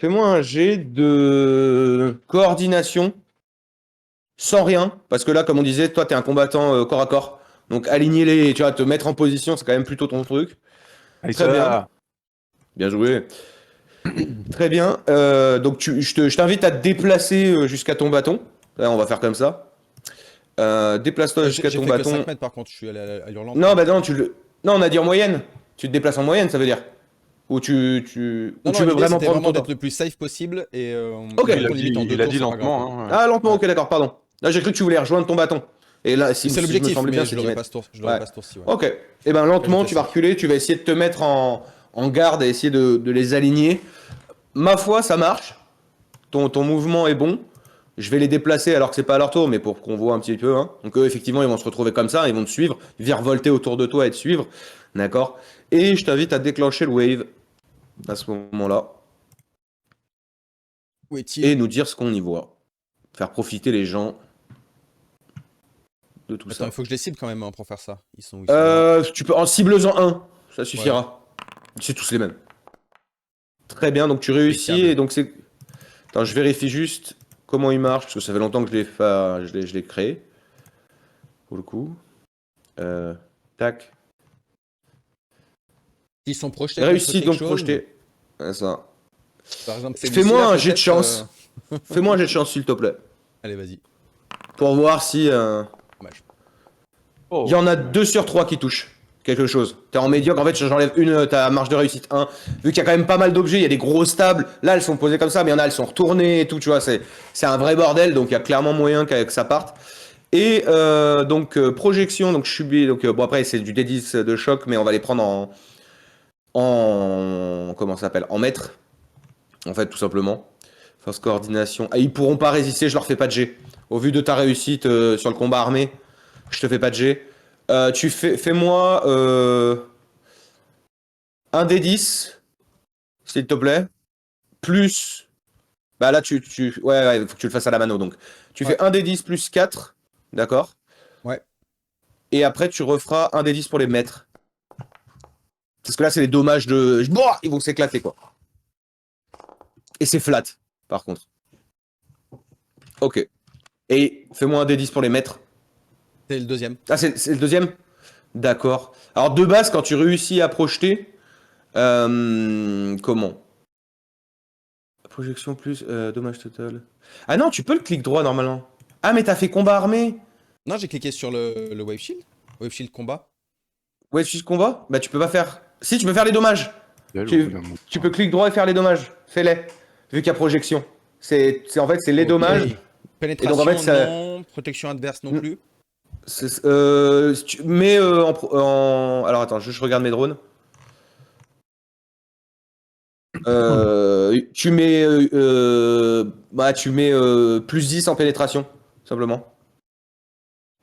Fais-moi un G de coordination sans rien. Parce que là, comme on disait, toi, t'es un combattant corps à corps. Donc aligner les. Tu vois, te mettre en position, c'est quand même plutôt ton truc. Allez, Très ça bien. va. Bien joué. Très bien. Donc je t'invite à te déplacer jusqu'à ton bâton. Là, on va faire comme ça. Déplace-toi J'ai jusqu'à fait ton que bâton. 5 mètres par contre, je suis à l'Urlande. Non, bah non, non, on a dit en moyenne. Tu te déplaces en moyenne, ça veut dire. Ou tu Non, veux l'idée, vraiment c'était prendre ton temps. d'être le plus safe possible et Ok. mettre Il ton a limite en dit, deux il a tours, dit c'est pas grave. lentement. Hein. Ah, lentement, ok, d'accord, pardon. Là, j'ai cru que tu voulais rejoindre ton bâton. Et là, si, C'est si je me l'objectif, semble mais bien, je c'est 10 l'aurais mètres. pas ce tour, je l'aurais Ouais. pas ce tour-ci, ouais. Ok. Et ben lentement, J'étais tu vas safe. reculer, tu vas essayer de te mettre en garde et essayer de les aligner. Ma foi, ça marche. Ton mouvement est bon. Je vais les déplacer alors que c'est pas à leur tour, mais pour qu'on voit un petit peu. Hein. Donc eux, effectivement, ils vont se retrouver comme ça, ils vont te suivre, virevolter autour de toi et te suivre. D'accord? Et je t'invite à déclencher le wave à ce moment-là Où est-il? et nous dire ce qu'on y voit. Faire profiter les gens de tout Attends, ça. il faut que je les cible quand même hein, pour faire ça. Ils sont où, ils sont là. Tu peux en cibleusant un, ça suffira. C'est tous les mêmes. Très bien, donc tu réussis Impeccable. et donc c'est. Attends, je vérifie juste comment il marche parce que ça fait longtemps que je l'ai créé. Pour le coup. Tac. Ils sont projetés. Réussi contre donc quelque chose. projeté. Ouais, ça. Par exemple, c'est Fais-moi Lucie, là, un jet de peut-être, chance. Fais-moi un jet de chance s'il te plaît. Allez, vas-y. Pour voir si. Dommage. Oh. Il y en a 2 sur 3 qui touchent quelque chose. T'es en médiocre, en fait j'enlève ta marge de réussite 1. Vu qu'il y a quand même pas mal d'objets, il y a des grosses tables. Là elles sont posées comme ça, mais il y en a elles sont retournées et tout, tu vois. C'est un vrai bordel, donc il y a clairement moyen que ça parte. Et projection, donc je subis. Donc bon après c'est du D10 de choc, mais on va les prendre en comment ça s'appelle? En mètres. En fait tout simplement. Force coordination. Ah, ils pourront pas résister, je leur fais pas de G. Au vu de ta réussite sur le combat armé, je te fais pas de G. Fais-moi un D10, s'il te plaît. Plus. Bah là, ouais, faut que tu le fasses à la mano. Donc, tu fais un D10 plus 4. D'accord? Ouais. Et après, tu referas un D10 pour les mètres. Parce que là, c'est les dommages de. Bon, ils vont s'éclater, quoi. Et c'est flat, par contre. Ok. Et fais-moi un D10 pour les mètres. C'est le deuxième. Ah, c'est le deuxième? D'accord. Alors, de base, quand tu réussis à projeter, comment? Projection plus dommage total. Ah non, tu peux le clic droit normalement. Ah, mais t'as fait combat armé? Non, j'ai cliqué sur le Wave Shield. Wave Shield combat. Ouais, juste combat? Bah, tu peux pas faire. Si, tu peux faire les dommages. Là, Tu- au bout d'un moment. Tu peux clic droit et faire les dommages. Fais-les. Vu qu'il y a projection. En fait, c'est les Ok. dommages. Pénétration, Et donc, en fait, ça- non. Protection adverse non Mm. plus. Si tu mets Alors attends, je regarde mes drones. Tu mets plus 10 en pénétration, simplement.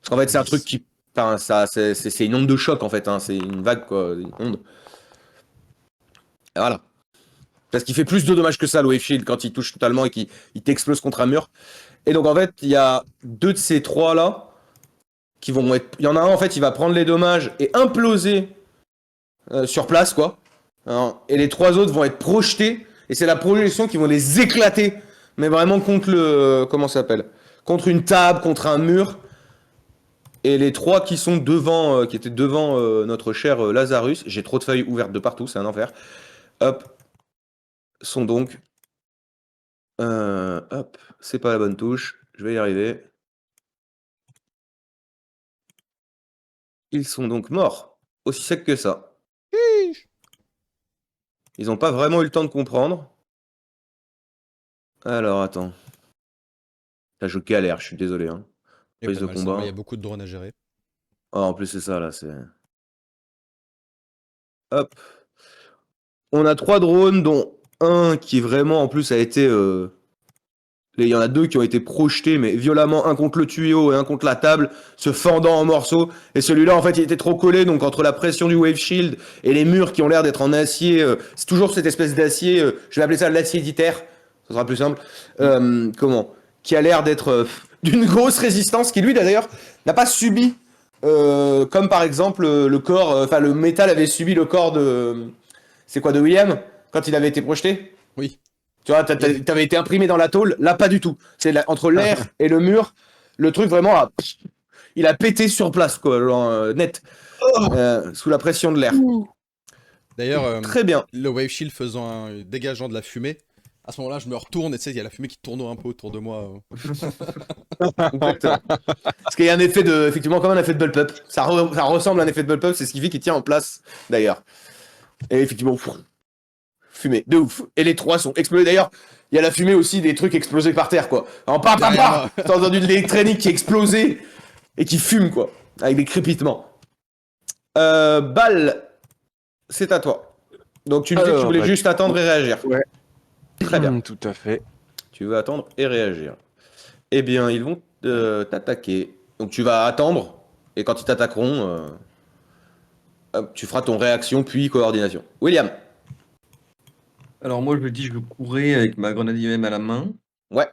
Parce qu'en fait, c'est un truc qui. Enfin, c'est une onde de choc en fait, hein. C'est une vague, quoi, une onde. Et voilà. Parce qu'il fait plus de dommages que ça, le Wave Shield, quand il touche totalement et qu'il t'explose contre un mur. Et donc en fait, il y a 2 de ces 3 là qui vont être. Il y en a un en fait, il va prendre les dommages et imploser sur place, quoi. Hein, et les 3 autres vont être projetés. Et c'est la projection qui vont les éclater. Mais vraiment contre le. Comment ça s'appelle? Contre une table, contre un mur. Et les 3 qui sont devant, qui étaient devant notre cher Lazarus, j'ai trop de feuilles ouvertes de partout, c'est un enfer. Hop, sont donc. Hop, c'est pas la bonne touche, je vais y arriver. Ils sont donc morts, aussi secs que ça. Ils ont pas vraiment eu le temps de comprendre. Alors attends. Là, je galère, je suis désolé. Hein. Et Prise pas de mal, ça va, combat. il y a beaucoup de drones à gérer. Ah, en plus, c'est ça là, c'est. Hop. On a 3 drones, dont un qui vraiment en plus a été. Il y en a 2 qui ont été projetés, mais violemment, un contre le tuyau et un contre la table, se fendant en morceaux. Et celui-là, en fait, il était trop collé, donc entre la pression du Wave Shield et les murs qui ont l'air d'être en acier, c'est toujours cette espèce d'acier, je vais appeler ça l'acier d'Iter, ça sera plus simple. Qui a l'air d'être d'une grosse résistance, qui lui, d'ailleurs, n'a pas subi, comme par exemple le corps, enfin le métal avait subi le corps de. C'est quoi, de William, quand il avait été projeté? Oui. Tu vois, t'avais été imprimé dans la tôle, là pas du tout. Entre l'air et le mur, le truc vraiment il a pété sur place, quoi, genre, net, sous la pression de l'air. D'ailleurs, Très bien. le Wave Shield dégageant de la fumée, à ce moment-là, je me retourne et tu sais, il y a la fumée qui tourne un peu autour de moi. Exactement. Parce qu'il y a un effet de, effectivement, comme un effet de bulb-up. Ça ressemble à un effet de bulb-up, c'est ce qui fait qu'il tient en place, d'ailleurs. Et effectivement, fumée, de ouf. Et les 3 sont explosés. D'ailleurs, il y a la fumée aussi des trucs explosés par terre, quoi. En T'as entendu de l'électronique qui est explosée et qui fume, quoi. Avec des crépitements. Balle, c'est à toi. Donc tu me dis que tu Alors, voulais bah, juste attendre et réagir. Ouais. Très bien. Tout à fait. Tu veux attendre et réagir. Eh bien, ils vont t'attaquer. Donc tu vas attendre, et quand ils t'attaqueront, hop, tu feras ton réaction puis coordination. William. Alors moi, je me dis, je veux courir avec ma grenade IEM à la main. Ouais.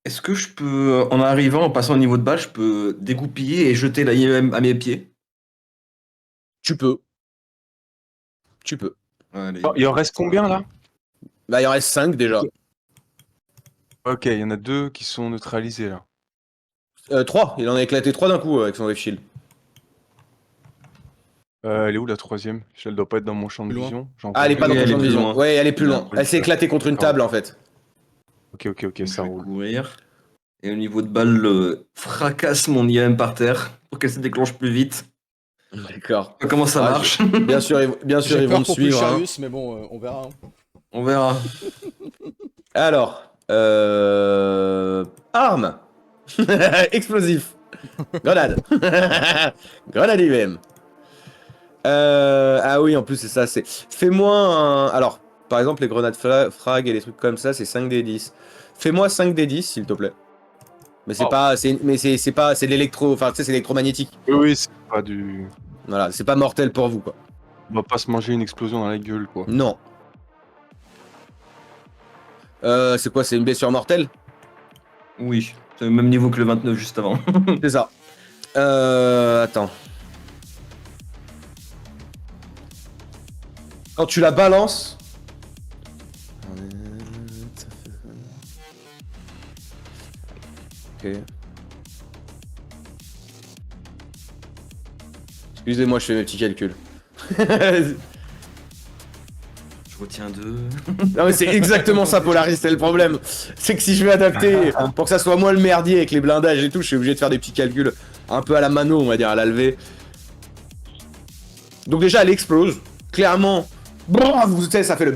Est-ce que je peux, en arrivant, en passant au niveau de balle, je peux dégoupiller et jeter la IEM à mes pieds? Tu peux. Tu peux. Allez. Oh, il en reste combien là? Bah, il en reste 5 déjà. Ok, il y en a 2 qui sont neutralisés là. 3. Il en a éclaté 3 d'un coup avec son wave shield. Elle est où la troisième? Elle doit pas être dans mon champ de Plus loin. vision. J'en Ah, elle est pas Oui, dans ton elle est champ de plus vision. loin. Ouais, elle est plus loin. Oui, Elle s'est éclatée contre une table en fait. Ok, Donc, ça je vais roule. courir. Et au niveau de balle, fracasse mon IEM par terre pour qu'elle se déclenche plus vite. D'accord. Comment ça Ah, marche? Bien sûr, J'ai ils vont peur te pour suivre. hein. Pulcharius, mais bon, on verra. hein. On verra. Alors, arme. Explosif. Grenade. Grenade IBM. Ah oui, en plus c'est ça. Fais-moi un... Alors, par exemple, les grenades frag et les trucs comme ça, c'est 5d10. Fais-moi 5d10, s'il te plaît. Mais c'est Oh. pas... C'est pas... C'est de l'électro... Enfin, tu sais, c'est électromagnétique. Oui, c'est pas du. Voilà, c'est pas mortel pour vous, quoi. On va pas se manger une explosion dans la gueule, quoi. Non. C'est quoi? C'est une blessure mortelle? Oui, c'est le même niveau que le 29 juste avant. C'est ça. Attends. Quand tu la balances... Ok. Excusez-moi, je fais mes petits calculs. Je retiens 2. Non mais c'est exactement ça Polaris, c'est le problème. C'est que si je veux adapter pour que ça soit moi le merdier avec les blindages et tout, je suis obligé de faire des petits calculs un peu à la mano, on va dire, à la levée. Donc déjà elle explose, clairement. Vous savez, ça fait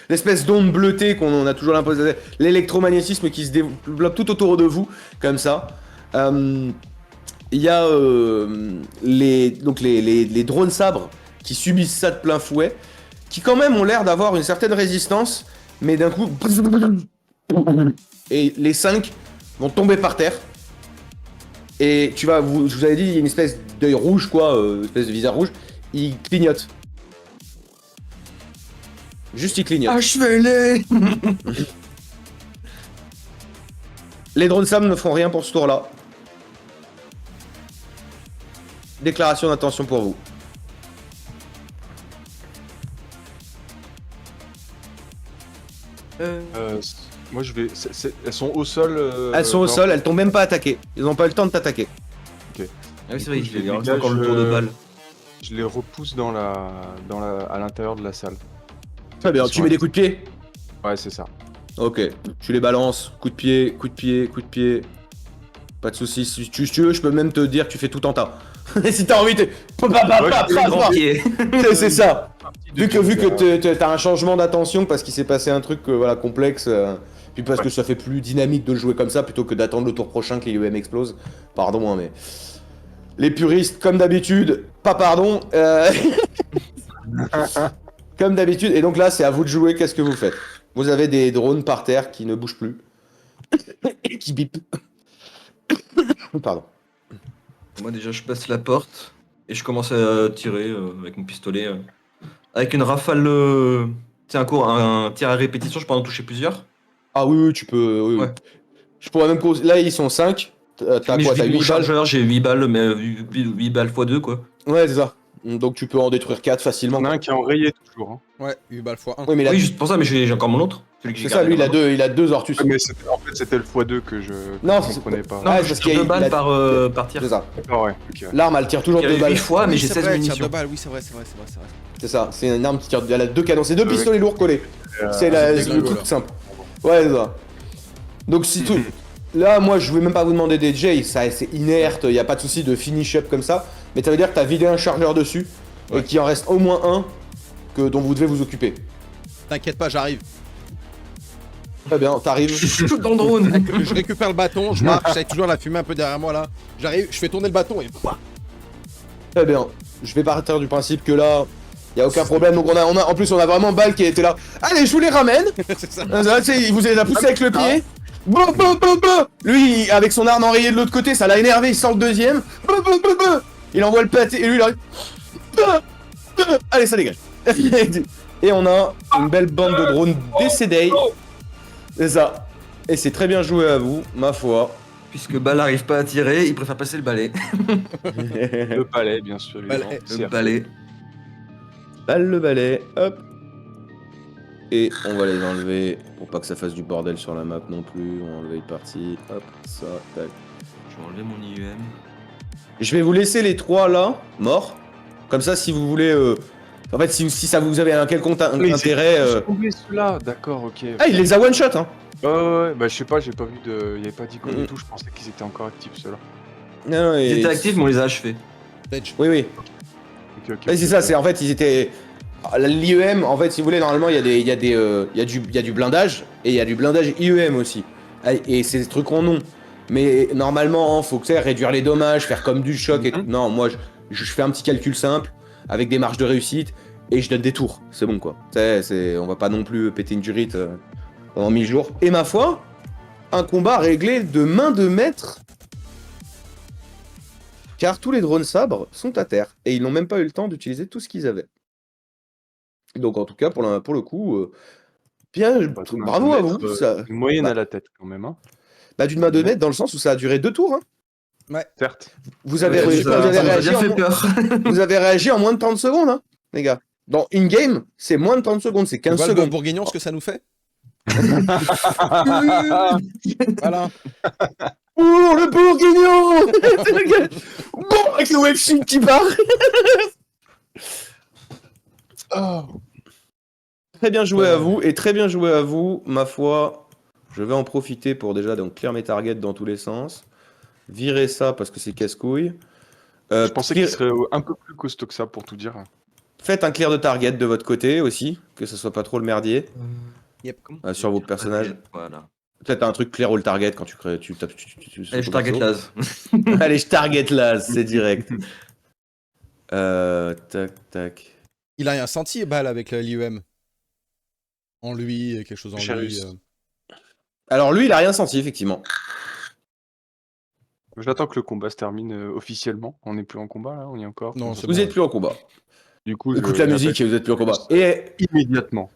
l'espèce d'onde bleutée qu'on a toujours l'impression, l'électromagnétisme qui se développe tout autour de vous, comme ça. Il y a les drones sabres qui subissent ça de plein fouet, qui quand même ont l'air d'avoir une certaine résistance, mais d'un coup... Et les 5 vont tomber par terre. Et je vous avais dit, il y a une espèce d'œil rouge, quoi, une espèce de visage rouge. Il clignote. Juste il clignote. Achevez-les! Les drones Sam ne feront rien pour ce tour-là. Déclaration d'intention pour vous. Moi je vais. Elles sont au sol. Elles sont au sol, elles t'ont même pas attaqué. Ils n'ont pas eu le temps de t'attaquer. Ah oui, c'est vrai, Du coup, je les il reste dégage, encore le tour de balle. Je les repousse à l'intérieur de la salle. Très bien, tu mets des coups de pied. Ouais, c'est ça. Ok, tu les balances, coup de pied, coup de pied, coup de pied. Pas de soucis, si tu veux, je peux même te dire que tu fais tout en tas. Si t'as envie, Grand pied. c'est ça. Vu que t'as un changement d'attention parce qu'il s'est passé un truc voilà, complexe, puis parce que ça fait plus dynamique de le jouer comme ça plutôt que d'attendre le tour prochain que les UM explosent. Pardon, hein, mais... Les puristes, comme d'habitude, pas pardon. Comme d'habitude, et donc là, c'est à vous de jouer, qu'est-ce que vous faites? Vous avez des drones par terre qui ne bougent plus. Et qui bipent. Pardon. Moi déjà je passe la porte et je commence à tirer avec mon pistolet. Avec une rafale, c'est un tir à répétition, je peux en toucher plusieurs. Ah oui, oui, tu peux... Oui, oui. Ouais. Je pourrais même... Là, ils sont 5. T'as Mais quoi? je T'as vide mon 8 balles? chargeur, j'ai 8 balles, mais 8 balles x 2 quoi. Ouais, c'est ça. Donc tu peux en détruire 4 facilement. Il y en a un qui est enrayé toujours. Hein. Ouais, 8 balles x 1. Oui, mais Oui, juste pour ça, mais j'ai encore mon autre. Celui que j'ai c'est ça, gardé lui, dans ma main. il a deux Ortus. Ouais, mais en fait, c'était le x2 que je Non, je c'est- comprenais pas. Non, Ah, je parce tire qu'il 2 balles a- par tir. C'est ça. Ah ouais, ok. L'arme, elle tire toujours Il y 2 a balles. 8 fois, mais j'ai c'est 16 vrai, elle tire munitions. 2 balles, oui, c'est vrai. C'est ça, c'est une arme qui tire... Elle a 2 canons, c'est 2 Ouais. pistolets lourds collés. C'est c'est le dégueu, truc là. simple. Ouais, c'est ça. Donc si tout... Là, moi, je voulais même pas vous demander des J, ça c'est inerte, y a pas de souci de finish up comme ça. Mais ça veut dire que t'as vidé un chargeur dessus, et Ouais. qu'il en reste au moins un dont vous devez vous occuper. T'inquiète pas, j'arrive. Très bien, t'arrives. Je shoot dans le drone. Je récupère le bâton, je marche, avec toujours la fumée un peu derrière moi là. J'arrive, je fais tourner le bâton et. Très bien. Je vais partir du principe que là, y a aucun problème. Donc en plus on a vraiment Bal qui était là. Allez, je vous les ramène. c'est ça. Là, tu sais, il vous les a poussés avec le pied. Lui, avec son arme enrayée de l'autre côté, ça l'a énervé, il sort le deuxième. Il envoie le pâté et lui, il arrive. Allez, ça dégage. Et on a une belle bande de drones décédés. C'est ça. Et c'est très bien joué à vous, ma foi. Puisque Bal n'arrive pas à tirer, il préfère passer le balai. Le palais, bien sûr. Balai. Le balai. Balle le balai, hop. Et on va les enlever pour pas que ça fasse du bordel sur la map non plus. On va enlever une partie, hop, ça, tac. Je vais enlever mon IUM. Je vais vous laisser les trois là, morts. Comme ça, si vous voulez. En fait, si ça vous avez un quelconque intérêt. Oubliez ceux-là, d'accord, ok. Ah, il les a one shot, hein. Ouais, bah je sais pas, j'ai pas vu de. Il y avait pas d'icône Mhm. et tout, je pensais qu'ils étaient encore actifs ceux-là. Non, Ils étaient actifs, mais on les a achevés. Edge. Oui, oui. Ok. Ouais, c'est ça, c'est en fait, ils étaient. L'IEM, en fait, si vous voulez, normalement, il y a du blindage et il y a du blindage IEM aussi. Et c'est des trucs en nom. Mais normalement, faut que ça réduire les dommages, faire comme du choc et tout. Non, moi, je fais un petit calcul simple avec des marges de réussite et je donne des tours. C'est bon, quoi. On va pas non plus péter une durite pendant 1000 jours. Et ma foi, un combat réglé de main de maître. Car tous les drones sabres sont à terre et ils n'ont même pas eu le temps d'utiliser tout ce qu'ils avaient. Donc en tout cas, pour le coup, bien, Bah, d'une main bravo de à maître, vous. Ça, Une moyenne bah, à la tête quand même, hein. d'une main de maître dans le sens où ça a duré 2 tours. Hein. Certes. Vous avez, Ouais, vous ça avez ça nous a réagi bien en fait mo- peur. vous avez réagi en moins de 30 secondes, hein, les gars. Dans in-game, c'est moins de 30 secondes, c'est Tu 15 vois le bœuf secondes. bourguignon, ce que ça nous fait Voilà. Oh, le bourguignon. Bon, avec le webshoot qui part. Très bien joué à vous, et très bien joué à vous, ma foi. Je vais en profiter pour déjà donc clear mes targets dans tous les sens. Virer ça parce que c'est casse-couille. Je pensais qu'il clear- serait un peu plus costaud que ça pour tout dire. Faites un clear de target de votre côté aussi, que ce soit pas trop le merdier. Yep. Sur vos personnages. Voilà. Peut-être un truc clear all target quand tu crées, tu tapes. Allez, je target Laz. Allez, je target là, c'est direct. Tac, tac. Il a rien senti, Bal, avec l'IEM. En lui, quelque chose en lui. Charius. Alors lui, il a rien senti, effectivement. J'attends que le combat se termine officiellement. On n'est plus en combat là, on y est encore. Non, c'est Vous bon, êtes plus en combat. Du coup, Écoute la musique et vous êtes plus en combat. Et immédiatement.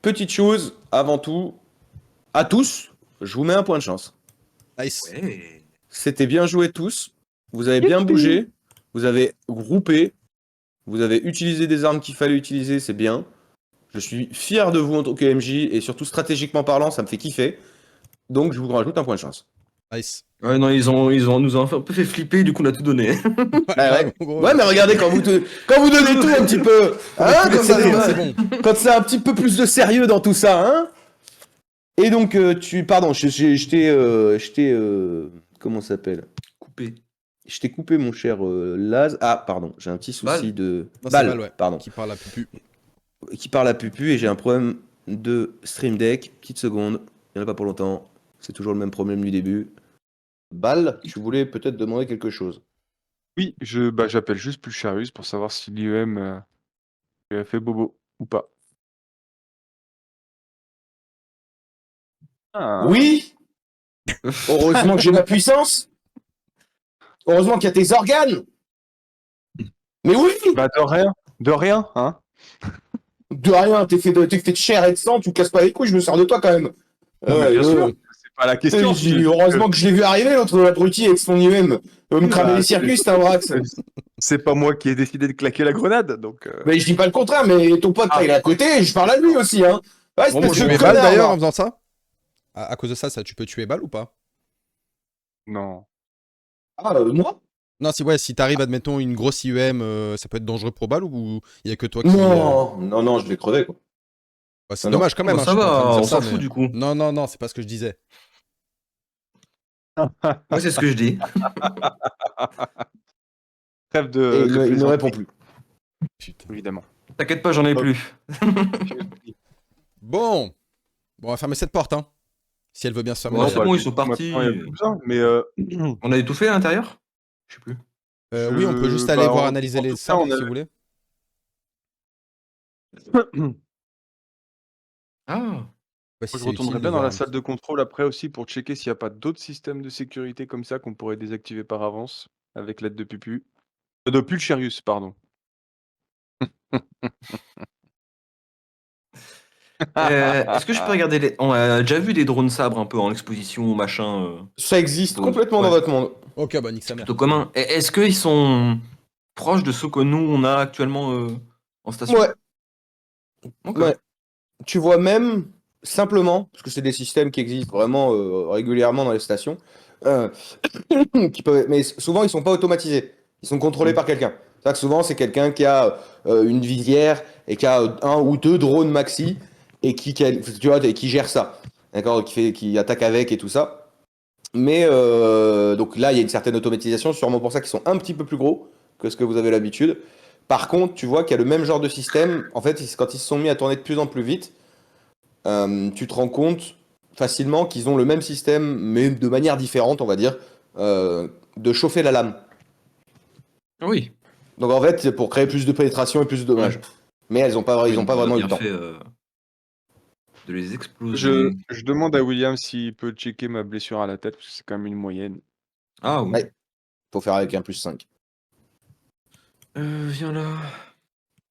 petite chose, avant tout, à tous, je vous mets un point de chance. Nice. Ouais. C'était bien joué tous. Vous avez bien bougé. Vous avez groupé. Vous avez utilisé des armes qu'il fallait utiliser, c'est bien. Je suis fier de vous en tant que MJ et surtout stratégiquement parlant, ça me fait kiffer. Donc je vous rajoute un point de chance. Nice. Ouais, non, nous ont un peu fait flipper, du coup, on a tout donné. Ouais. Gros, Ouais, mais regardez, quand vous donnez tout un petit peu, hein, tous les quand, ça- scénarios, c'est bon. quand c'est un petit peu plus de sérieux dans tout ça, hein. Et donc, pardon, je t'ai, comment ça s'appelle? Coupé. Je t'ai coupé, mon cher Laz. Ah, pardon, j'ai un petit souci Bal. de... Non, c'est Bal, Bal, ouais. pardon. Qui parle à Pupu. Qui parle à Pupu et j'ai un problème de Stream Deck. Petite seconde, il n'y en a pas pour longtemps. C'est toujours le même problème du début. Bal, tu voulais peut-être demander quelque chose. Oui, j'appelle juste Pulcharius pour savoir si l'IEM lui a fait bobo ou pas. Ah. Oui. Heureusement que j'ai ma puissance. Heureusement qu'il y a tes organes. Mais oui. Bah de rien, hein. De rien, t'es fait de chair et de sang, tu me casses pas les couilles, je me sers de toi quand même. Non, mais bien sûr, c'est pas la question. Heureusement que je l'ai vu arriver, l'autre abruti avec son IEM. Il va me cramer les circuits, c'est un brax. C'est pas moi qui ai décidé de claquer la grenade, donc. Mais je dis pas le contraire, mais ton pote, il est à côté, et je parle à lui aussi, hein. Ouais, Bon, moi, espèce je de mets Bal connard, d'ailleurs moi. en faisant ça. À cause de ça, tu peux tuer Bal ou pas? Non. Ah, moi? Non, si t'arrives, admettons, une grosse IEM, ça peut être dangereux pour Bal ou il y a que toi qui. Non, je vais crever, quoi. Bah, c'est Non, dommage quand même. Bon, hein, ça je suis pas en train va, de on dire s'en ça, fout mais- du coup. Non, c'est pas ce que je disais. Moi, c'est ce que je dis. Trêve Et de. il ne répond plus. Putain. Évidemment. T'inquiète pas, j'en ai plus. Bon, on va fermer cette porte, hein. Si elle veut bien se fermer. Bon, la c'est porte. bon, ils sont partis. Maintenant, il y a plus besoin, mais On a étouffé à l'intérieur? Je sais plus. Oui, on peut juste aller bah, voir en analyser tout les cas, sabres on a- si vous voulez. Ah, Bah, si Moi, je c'est retournerais utile de bien dans voir la un salle petit- de contrôle après aussi pour checker s'il n'y a pas d'autres systèmes de sécurité comme ça qu'on pourrait désactiver par avance avec l'aide de Pupu. De Pulcherius, pardon. Est-ce que je peux regarder les... On a déjà vu des drones sabres un peu en exposition, machin. Ça existe Plutôt- complètement dans ouais, votre monde. Ok, bah nique sa c'est mère. plutôt commun. Est-ce qu'ils sont proches de ceux que nous, on a actuellement en station? Ouais, Ok. ouais. Tu vois même, simplement, parce que c'est des systèmes qui existent vraiment régulièrement dans les stations, euh, mais souvent ils sont pas automatisés. Ils sont contrôlés Mm. par quelqu'un. C'est-à-dire que souvent c'est quelqu'un qui a une visière et qui a un ou deux drones maxi et tu vois, et qui gère ça. D'accord? Qui attaque avec et tout ça. Mais donc là, il y a une certaine automatisation, sûrement pour ça qu'ils sont un petit peu plus gros que ce que vous avez l'habitude. Par contre, tu vois qu'il y a le même genre de système. En fait, quand ils se sont mis à tourner de plus en plus vite, tu te rends compte facilement qu'ils ont le même système, mais de manière différente, on va dire, de chauffer la lame. Ah oui. Donc en fait, c'est pour créer plus de pénétration et plus de dommages. Ouais. Mais Oui, ils ont donc pas on a vraiment eu bien le temps. fait de les exploser. Je demande à William s'il peut checker ma blessure à la tête, parce que c'est quand même une moyenne. Ah oui. Ouais. Faut faire avec un plus 5. Viens là.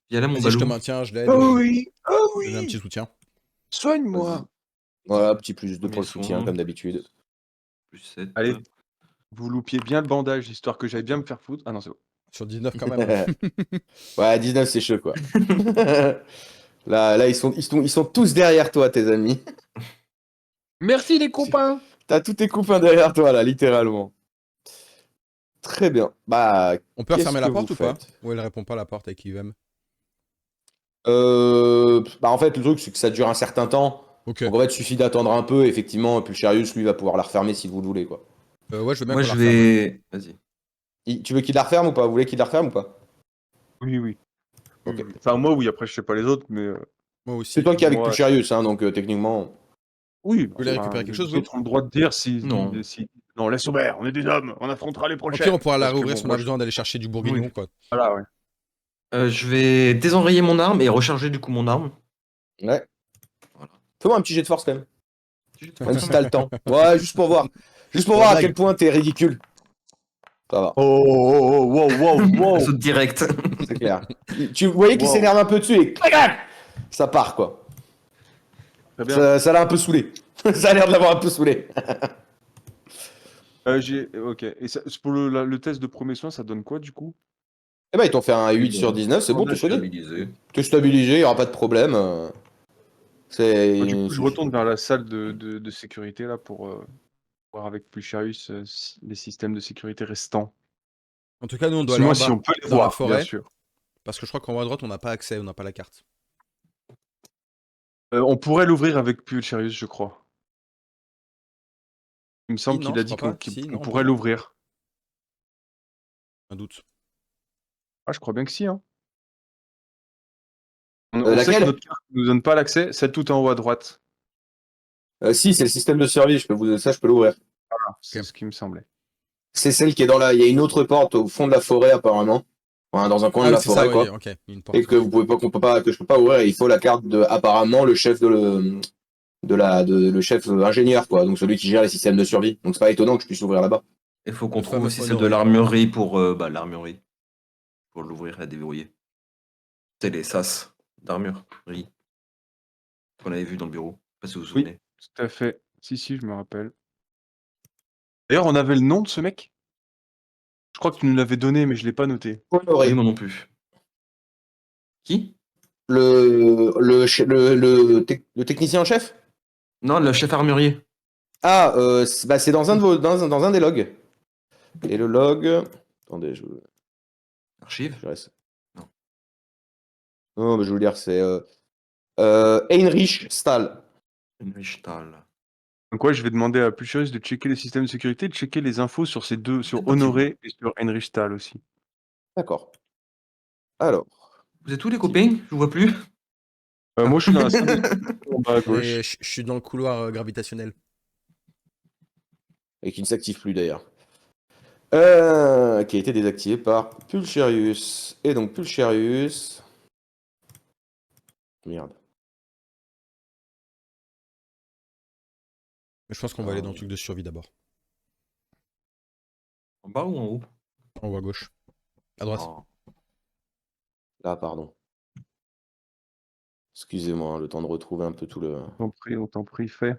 Viens là, mon Vas-y, je te balou. maintiens, je l'aide. Oh oui! Oh Je donne un petit oui! soutien. Soigne-moi! Voilà, petit plus 2 pour Premier le soutien, soin. comme d'habitude. Plus 7. Allez, vous loupiez bien le bandage, histoire que j'aille bien me faire foutre. Ah non, c'est bon. Sur 19 quand même. Hein. Ouais, 19, c'est chaud, quoi. Là, ils sont tous derrière toi, tes amis. Merci les copains! T'as tous tes copains derrière toi, là, littéralement. Très bien. Bah, On peut qu'est-ce refermer que la vous porte ou pas? faites? Ou elle répond pas à la porte avec IUM? Bah en fait, le truc, c'est que ça dure un certain temps. Ok. Donc en fait, il suffit d'attendre un peu, effectivement, et puis Charius, lui, va pouvoir la refermer si vous le voulez, quoi. Ouais, je veux bien Moi, qu'on la je referme. vais. Vas-y. Tu veux qu'il la referme ou pas? Vous voulez qu'il la referme ou pas? Oui, oui. Ok. Enfin, moi, oui, après, je sais pas les autres, mais Moi C'est aussi. toi qui es avec moi, Pulcharius, hein, donc techniquement. oui, Vous voulez récupérer quelque les chose, vous? autres ont le droit de dire Non. si... Non, laisse tomber, on est des hommes, on affrontera les Au prochaines. pire, on pourra la Parce que réouvrir bon, si on moi, a besoin d'aller chercher du Oui. bourguignon, quoi. Voilà, ouais. Je vais désenrayer mon arme et recharger du coup mon arme. Ouais. Voilà. Fais-moi un petit jet de force, quand même. Je vais te Même faire si ça. t'as le temps. Ouais, juste pour voir. Juste pour Pour la voir à blague. quel point t'es ridicule. Ça va, Oh, wow, wow, Elle wow! saute direct. c'est clair. Tu voyais qu'il Wow. s'énerve un peu dessus et clac, clac, ça part, quoi. Très bien. Ça l'a un peu saoulé. Ça a l'air de l'avoir un peu saoulé. Ok. Et pour le test de premier soin, ça donne quoi, du coup? Eh ben, ils t'ont fait un 8 sur Bon. 19, c'est bon, t'es Bandage soigné. stabilisé. T'es stabilisé, il n'y aura pas de problème. Du coup, je retourne vers la salle de sécurité, là, pour voir avec Pulcharius les systèmes de sécurité restants. En tout cas, nous, on doit aller Dis-moi en si bas, on peut les dans la voir, bien forêt, sûr. parce que je crois qu'en haut à droite, on n'a pas accès, on n'a pas la carte. On pourrait l'ouvrir avec Pulcharius, je crois. Il me semble Si, non, qu'il a je dit crois qu'on pas. Si, qu'on non, on pourrait peut. l'ouvrir. Un doute. Ah, je crois bien que si, hein. On sait que Laquelle? notre carte ne nous donne pas l'accès, celle tout en haut à droite. Si, c'est le système de survie, ça je peux l'ouvrir. C'est ce qui me semblait. C'est celle qui est dans la. Il y a une autre porte au fond de la forêt apparemment. Enfin, dans un coin Ah de oui, la c'est ça, forêt, ouais, quoi. ok. Il y a une Et porte. que vous pouvez pas, que je peux pas ouvrir. Et il faut la carte de apparemment le chef le chef ingénieur, quoi. Donc celui qui gère les systèmes de survie. Donc c'est pas étonnant que je puisse l'ouvrir là-bas. Il faut qu'on Le trouve fameux aussi celle de Honoré. l'armurerie pour l'armurerie. Pour l'ouvrir et la déverrouiller. C'est les sas d'armurerie qu'on avait vu dans le bureau. Je sais pas si vous vous Oui, souvenez. tout à fait. Si, je me rappelle. D'ailleurs, on avait le nom de ce mec? Je crois que tu nous l'avais donné, mais je l'ai pas noté. Oui, Honoré. moi non plus. Qui? Le technicien en chef? Non, le chef armurier. Ah, c'est dans un de dans un des logs. Et le log. Attendez, Archive? je reste. Non. Non, mais je vais vous dire, c'est Heinrich Stahl. Heinrich Stahl. Donc ouais, je vais demander à Pulcharius de checker les systèmes de sécurité, de checker les infos sur ces deux, sur C'est parti, Honoré et sur Heinrich Stahl aussi. D'accord. Alors, Vous êtes où les copains? Je vous vois plus. Moi, je suis dans la salle de en bas à Et gauche. je suis dans le couloir gravitationnel. et qui ne s'active plus d'ailleurs. Qui a été désactivé par Pulcherius. Et donc Pulcherius. Merde. Mais je pense qu'on va aller dans le truc de survie d'abord. En bas ou en haut? En haut à gauche. À droite. Oh. Là, pardon. Excusez-moi, le temps de retrouver un peu tout le... On t'en prie, fait.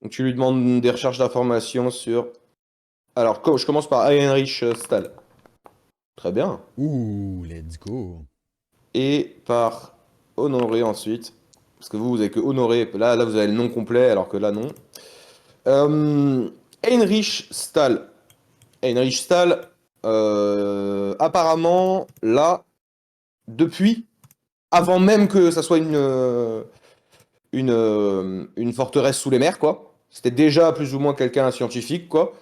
Donc tu lui demandes des recherches d'informations sur... Alors, je commence par Heinrich Stahl. Très bien. Ouh, let's go. Et par Honoré ensuite. Parce que vous avez que Honoré. Là, vous avez le nom complet, alors que là, non. Heinrich Stahl. Heinrich Stahl, apparemment, là, depuis, avant même que ça soit une forteresse sous les mers, quoi. C'était déjà plus ou moins quelqu'un scientifique, quoi,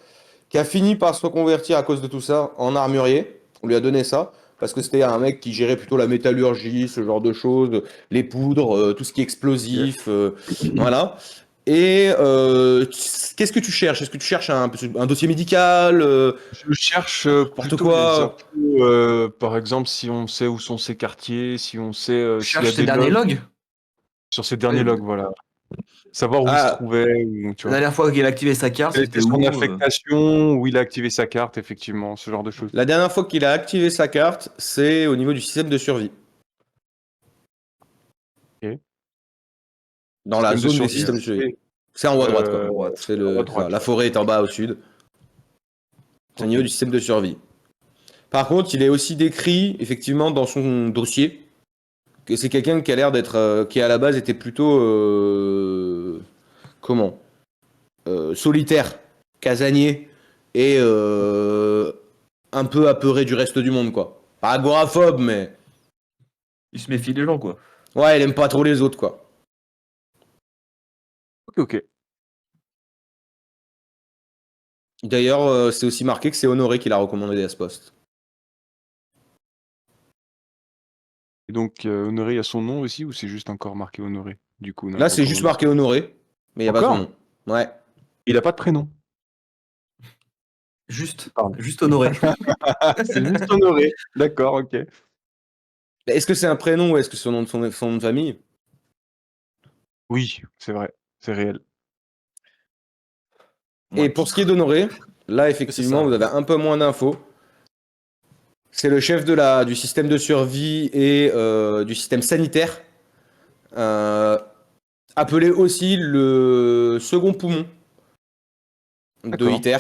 qui a fini par se reconvertir à cause de tout ça en armurier. On lui a donné ça, parce que c'était un mec qui gérait plutôt la métallurgie, ce genre de choses, les poudres, tout ce qui est explosif, voilà. Et qu'est-ce que tu cherches? Est-ce que tu cherches un dossier médical Je cherche n'importe plutôt quoi des infos, par exemple, si on sait où sont ces quartiers, si on sait Je s'il y a cherche ces des derniers logs. logs. Sur ces derniers Ouais. logs, voilà. Savoir où il se Ah, trouvait, ou, tu La vois. dernière fois qu'il a activé sa carte, Quelle c'était était son où? affectation, où il a activé sa carte, effectivement, ce genre de choses. la dernière fois qu'il a activé sa carte, c'est au niveau du système de survie. Ok. Dans la Système de zone des survie, systèmes de survie. c'est C'est en haut à droite, quoi. droite. C'est en haut à c'est ça. droite. La forêt est en bas au sud. C'est au niveau Ok. du système de survie. Par contre, il est aussi décrit, effectivement, dans son dossier, que c'est quelqu'un qui a l'air d'être, qui à la base était plutôt, comment, solitaire, casanier et un peu apeuré du reste du monde, quoi. Pas agoraphobe, mais Il se méfie des gens, quoi. ouais, il aime pas trop les autres, quoi. Ok. D'ailleurs, c'est aussi marqué que c'est Honoré qui l'a recommandé à ce poste. Et donc, Honoré a son nom aussi, ou c'est juste encore marqué Honoré, du coup, dans la Là, c'est juste marqué recommandation? Honoré, mais il n'y a pas son Encore? nom. Ouais. Il a pas de prénom. Juste. Pardon. Juste honoré. C'est juste Honoré. D'accord, ok. Est-ce que c'est un prénom ou est-ce que c'est son nom de famille? Oui, c'est vrai. C'est réel. Et pour ce qui est d'Honoré, là, effectivement, ça. vous avez un peu moins d'infos. C'est le chef du système de survie et du système sanitaire, euh, appelé aussi le second poumon de D'accord. ITER,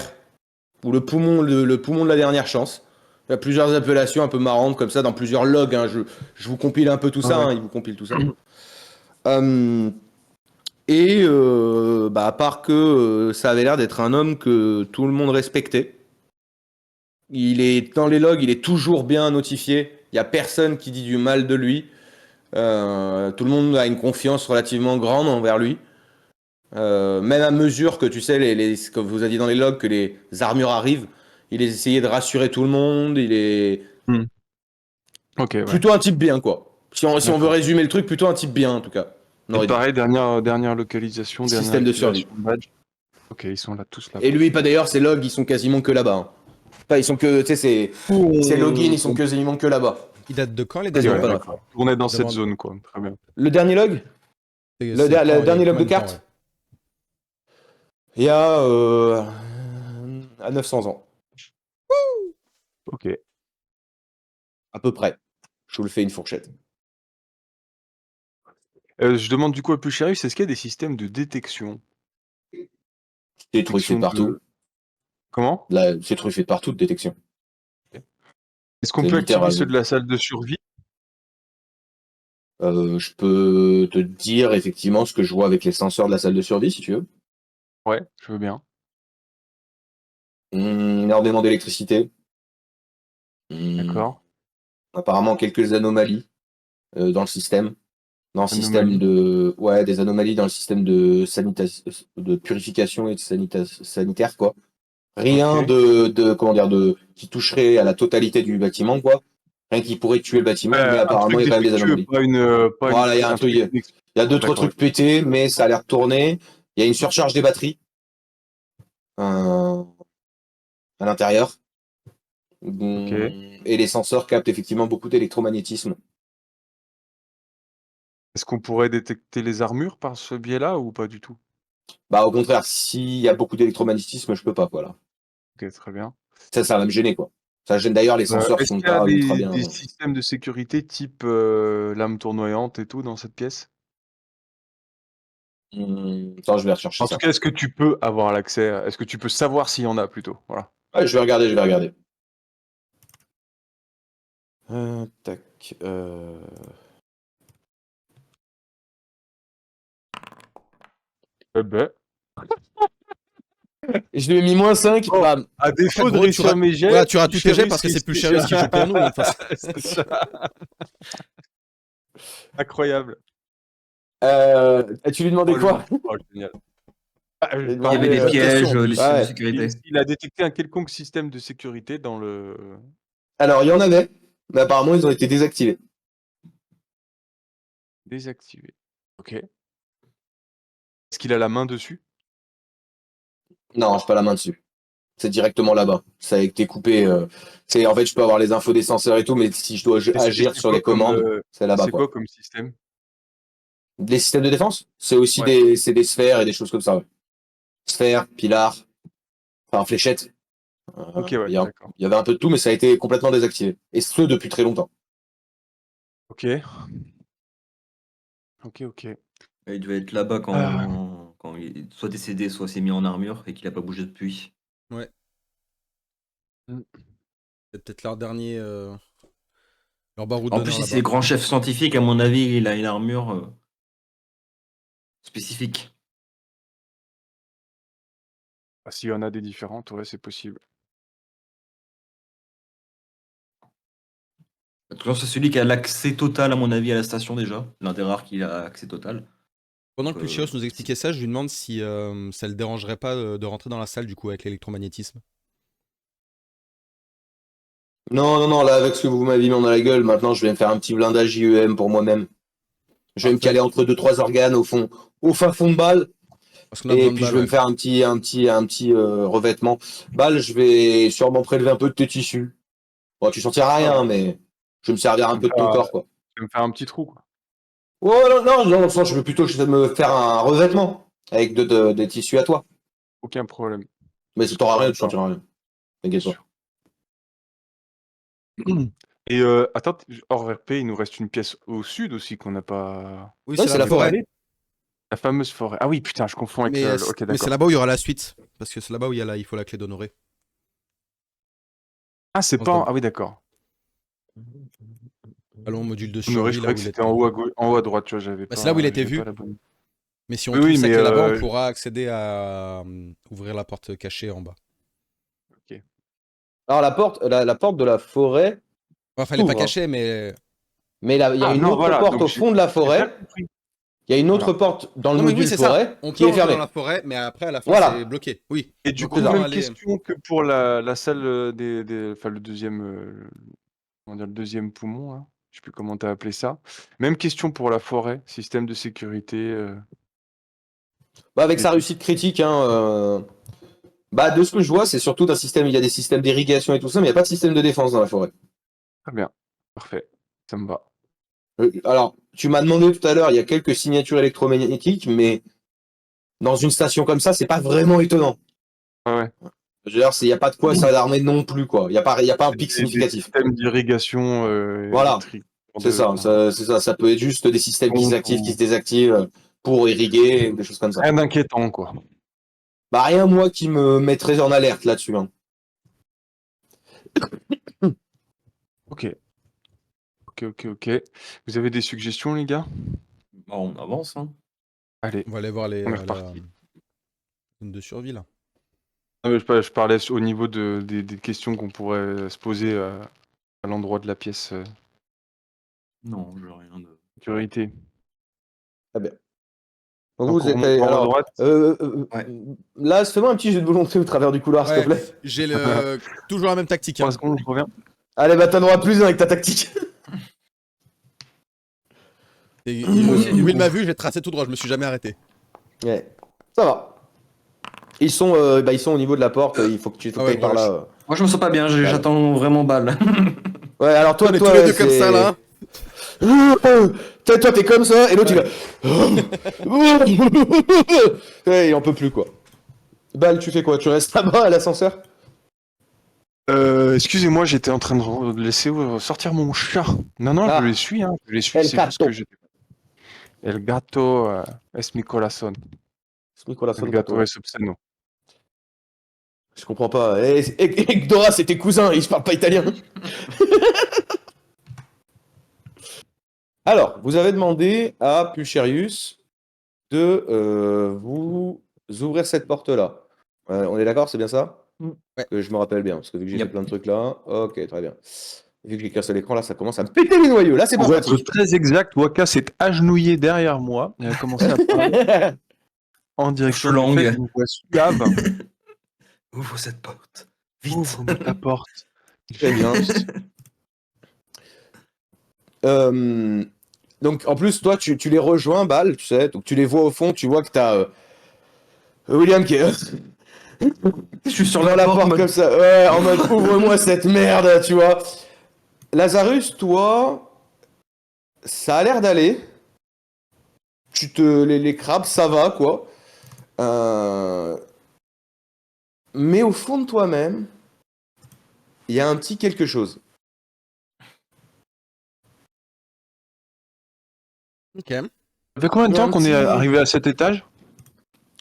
ou le poumon de la dernière chance. Il y a plusieurs appellations un peu marrantes comme ça dans plusieurs logs, hein. Je vous compile un peu tout ça, Ouais. hein, il vous compile tout ça. Euh, bah, à part que ça avait l'air d'être un homme que tout le monde respectait. Il est dans les logs, il est toujours bien notifié. Il y a personne qui dit du mal de lui. Tout le monde a une confiance relativement grande envers lui. Même à mesure que tu sais, comme vous avez dit dans les logs, que les armures arrivent, il essayait de rassurer tout le monde. Il est Hmm. Ok, ouais. plutôt un type bien, quoi. Si on veut D'accord. résumer le truc, plutôt un type bien en tout cas. Et pareil, dernière localisation, dernière Système de survie. activation de badge. Ok, ils sont là tous là. Et lui, pas d'ailleurs, ses logs, ils sont quasiment que là-bas, hein. Enfin, ils sont que, tu sais, ses logins, ils sont quasiment que là-bas. Il date de quand les Quasiment derniers pas logs? d'infos. On est dans cette Demande. zone, quoi. Très bien. Le dernier log? C'est Le quand, il y a dernier log de combien temps, carte? Il y a à 900 ans, Ok. à peu près. Je vous le fais une fourchette. Je demande du coup à Pucharius, est-ce qu'il y a des systèmes de détection? C'est truffé de partout. Comment? Là, c'est truffé de partout de détection. Est-ce qu'on C'est peut activer littéralement. ceux de la salle de survie? Je peux te dire effectivement ce que je vois avec les senseurs de la salle de survie, si tu veux. Ouais, je veux bien. Énormément d'électricité. D'accord. Apparemment quelques anomalies dans le système. Dans le système Anomalie. de. Ouais, des anomalies dans le système de de purification et de sanitaire, quoi. Rien Ok. comment dire, qui toucherait à la totalité du bâtiment, quoi. Rien qui pourrait tuer le bâtiment, mais Un apparemment, truc il y a quand même des défectueux, anomalies. pas Voilà, il y a un un truc, truc il y a deux, trois D'accord. trucs pétés, mais ça a l'air de tourner. Il y a une surcharge des batteries euh, à l'intérieur. Ok. Et les senseurs captent effectivement beaucoup d'électromagnétisme. Est-ce qu'on pourrait détecter les armures par ce biais-là ou pas du tout? Bah, au contraire, s'il y a beaucoup d'électromagnétisme, je peux pas, voilà. Ok, très bien. Ça va me gêner, quoi. Ça gêne d'ailleurs, les senseurs Est-ce sont qu'il y a pas ultra bien. des systèmes de sécurité type lame tournoyante et tout dans cette pièce? Attends, je vais rechercher En ça. tout cas, est-ce que tu peux avoir l'accès est-ce que tu peux savoir s'il y en a plutôt? Voilà. Ouais, je vais regarder, je vais regarder. Tac. Eh ben, Je lui ai mis -5, Oh. bam. à défaut de gros, réussir mes jets, Voilà, tu rates tous tes jets Charius parce que c'est risque- plus Charius qui joue pour nous. Donc, enfin, C'est ça. Incroyable. Tu lui demandais quoi? Oh, génial. Il Il y avait demandait, des bonne pièges, question, en les plus. systèmes de Ouais. sécurité. Il a détecté un quelconque système de sécurité dans le... Alors, il y en avait, mais apparemment, ils ont été désactivés. Désactivé. Ok. Est-ce qu'il a la main dessus? Non, j'ai pas la main dessus. C'est directement là-bas. Ça a été coupé. En fait, je peux avoir les infos des senseurs et tout, mais si je dois agir C'est sur quoi les commandes, c'est là-bas, c'est quoi. quoi comme système? Les systèmes de défense, c'est aussi Ouais. c'est des sphères et des choses comme ça. Ouais. Sphères, pilars, enfin fléchettes. Ok, ouais, Il d'accord. y avait un peu de tout, mais ça a été complètement désactivé. Et ce, depuis très longtemps. Ok. Ok. Il devait être là-bas Ah. quand il est soit décédé, soit s'est mis en armure et qu'il a pas bougé depuis. Ouais. Mm. C'est peut-être leur dernier. Leur baroud En d'honneur plus, si là-bas. c'est grand chef scientifique, à mon avis, il a une armure spécifique. Ah, s'il y en a des différentes, ouais, c'est possible. De toute façon, c'est celui qui a l'accès total, à mon avis, à la station déjà. L'un des rares qui a accès total. Pendant que Pulchios nous expliquait ça, je lui demande si ça le dérangerait pas de rentrer dans la salle du coup avec l'électromagnétisme. Non, là, avec ce que vous m'avez mis dans la gueule, maintenant, je vais me faire un petit blindage IEM pour moi-même. Je vais me caler entre 2-3 organes au fin fond de balle. Parce qu'on a Et besoin de puis je balles, vais ouais. me faire un petit revêtement. Balle, je vais sûrement prélever un peu de tes tissus. Bon, tu sentiras rien, mais je vais me servir un peu de ton corps, quoi. Je vais me faire un petit trou, quoi. Oh non, dans le sens, je veux plutôt me faire un revêtement avec des tissus à toi. Aucun problème. Mais ça t'aura rien, tu D'accord. sentiras rien. T'inquiète pas. Et attends, hors RP, il nous reste une pièce au sud aussi qu'on n'a pas... Oui, Ouais, c'est la forêt. La fameuse forêt. Ah oui, putain, je confonds avec... Mais, Ok, mais c'est d'accord. là-bas où il y aura la suite. Parce que c'est là-bas où il faut la clé d'honoré. Ah, c'est On pas... se Ah oui, d'accord. Allons, module de Honoré, survie, je là croyais où que il c'était était. en haut à droite, tu vois, j'avais Bah, pas... c'est là où il était j'avais vu. pas la bonne- Mais si on Oui, trouve oui, sa mais, clé là-bas, on pourra accéder à ouvrir la porte cachée en bas. Alors, la porte de la forêt, Enfin, elle est pas s'ouvre, hein. cachée, mais. Mais là, il y a Ah, une non, autre voilà, porte donc au fond de la j'ai bien forêt. compris. Il y a une autre Voilà. porte dans le Non, mais oui, module c'est forêt ça. On qui peut est rentrer fermée. dans la forêt, mais après, à la fin, Voilà. c'est bloqué. Oui. Et du Donc, coup, on va même aller- question que pour la salle enfin, le deuxième... comment dire, le deuxième poumon, là. Je sais plus comment t'as appelé ça. Même question pour la forêt, système de sécurité. Bah, avec Et sa tout. réussite critique, hein, bah, de ce que je vois, c'est surtout d'un système. Il y a des systèmes d'irrigation et tout ça, mais il n'y a pas de système de défense dans la forêt. Très bien. Parfait. Ça me va. Alors, tu m'as demandé tout à l'heure, il y a quelques signatures électromagnétiques, mais dans une station comme ça, c'est pas vraiment étonnant. Ouais. Je veux dire, il n'y a pas de quoi s'alarmer non plus, quoi. Il n'y a pas un C'est pic des significatif. systèmes d'irrigation Voilà. électrique. C'est ça, c'est ça. Ça peut être juste des systèmes qui s'activent, qui se désactivent pour irriguer, des choses comme ça. Rien d'inquiétant, quoi. Bah, rien, moi, qui me mettrait en alerte là-dessus, hein. Ok. Vous avez des suggestions, les gars? Bah, on avance, hein. Allez, On va aller voir les. on est la reparti. zone de survie, là. Non, mais je parlais au niveau des questions qu'on pourrait se poser à l'endroit de la pièce Non, j'ai rien de. sécurité. Très bien. Donc, Donc, vous on êtes remonte allé. par la Alors, droite. Ouais. là, fais-moi un petit jeu de volonté au travers du couloir, s'il te Ouais, plaît. j'ai toujours la même tactique. 3 Hein. secondes, je reviens. Allez, bah, t'en auras plus un avec ta tactique. Will m'a vu, j'ai tracé tout droit, je me suis jamais arrêté. Ouais. Ça va. Ils sont au niveau de la porte, il faut que tu ailles par là. Moi, je me sens pas bien, j'attends vraiment balle. Ouais, alors toi, On est tous les deux comme c'est- ça, là. Toi, t'es comme ça, et l'autre, il va... Ouais, il en peut plus, quoi. Bal, tu fais quoi? Tu restes là-bas à l'ascenseur? Excusez-moi, j'étais en train de laisser sortir mon chat. Non, Ah. je les suis, hein. Je les suis, El c'est juste gato. que j'étais... El gato es mi corazón. Nicolas El gato es obsceno. Je comprends pas. Dora, c'est tes cousins, ils parlent pas italien. Alors, vous avez demandé à Pulcherius de vous ouvrir cette porte-là. On est d'accord, c'est bien ça? Ouais. Que je me rappelle bien, parce que vu que j'ai Yep. fait plein de trucs là. Ok, très bien. Vu que j'ai cassé l'écran là, ça commence à me péter les noyaux. Là, c'est pas Pour être pratique. très exact, Waka s'est agenouillé derrière moi et a commencé à parler en direction du Schlang. fait d'une voix suave. Ouvre cette porte. Vite. Ouvre la porte. Très bien. Donc, en plus, toi, tu les rejoins, Bal, tu sais. Donc, tu les vois au fond, tu vois que t'as William qui est Je suis sur dans la porte mode- comme ça. Ouais, en mode ouvre-moi cette merde, tu vois. Lazarus, toi, ça a l'air d'aller. Les crabes, ça va, quoi. Mais au fond de toi-même, il y a un petit quelque chose. Ok. Ça fait combien de temps qu'on est arrivé à cet étage?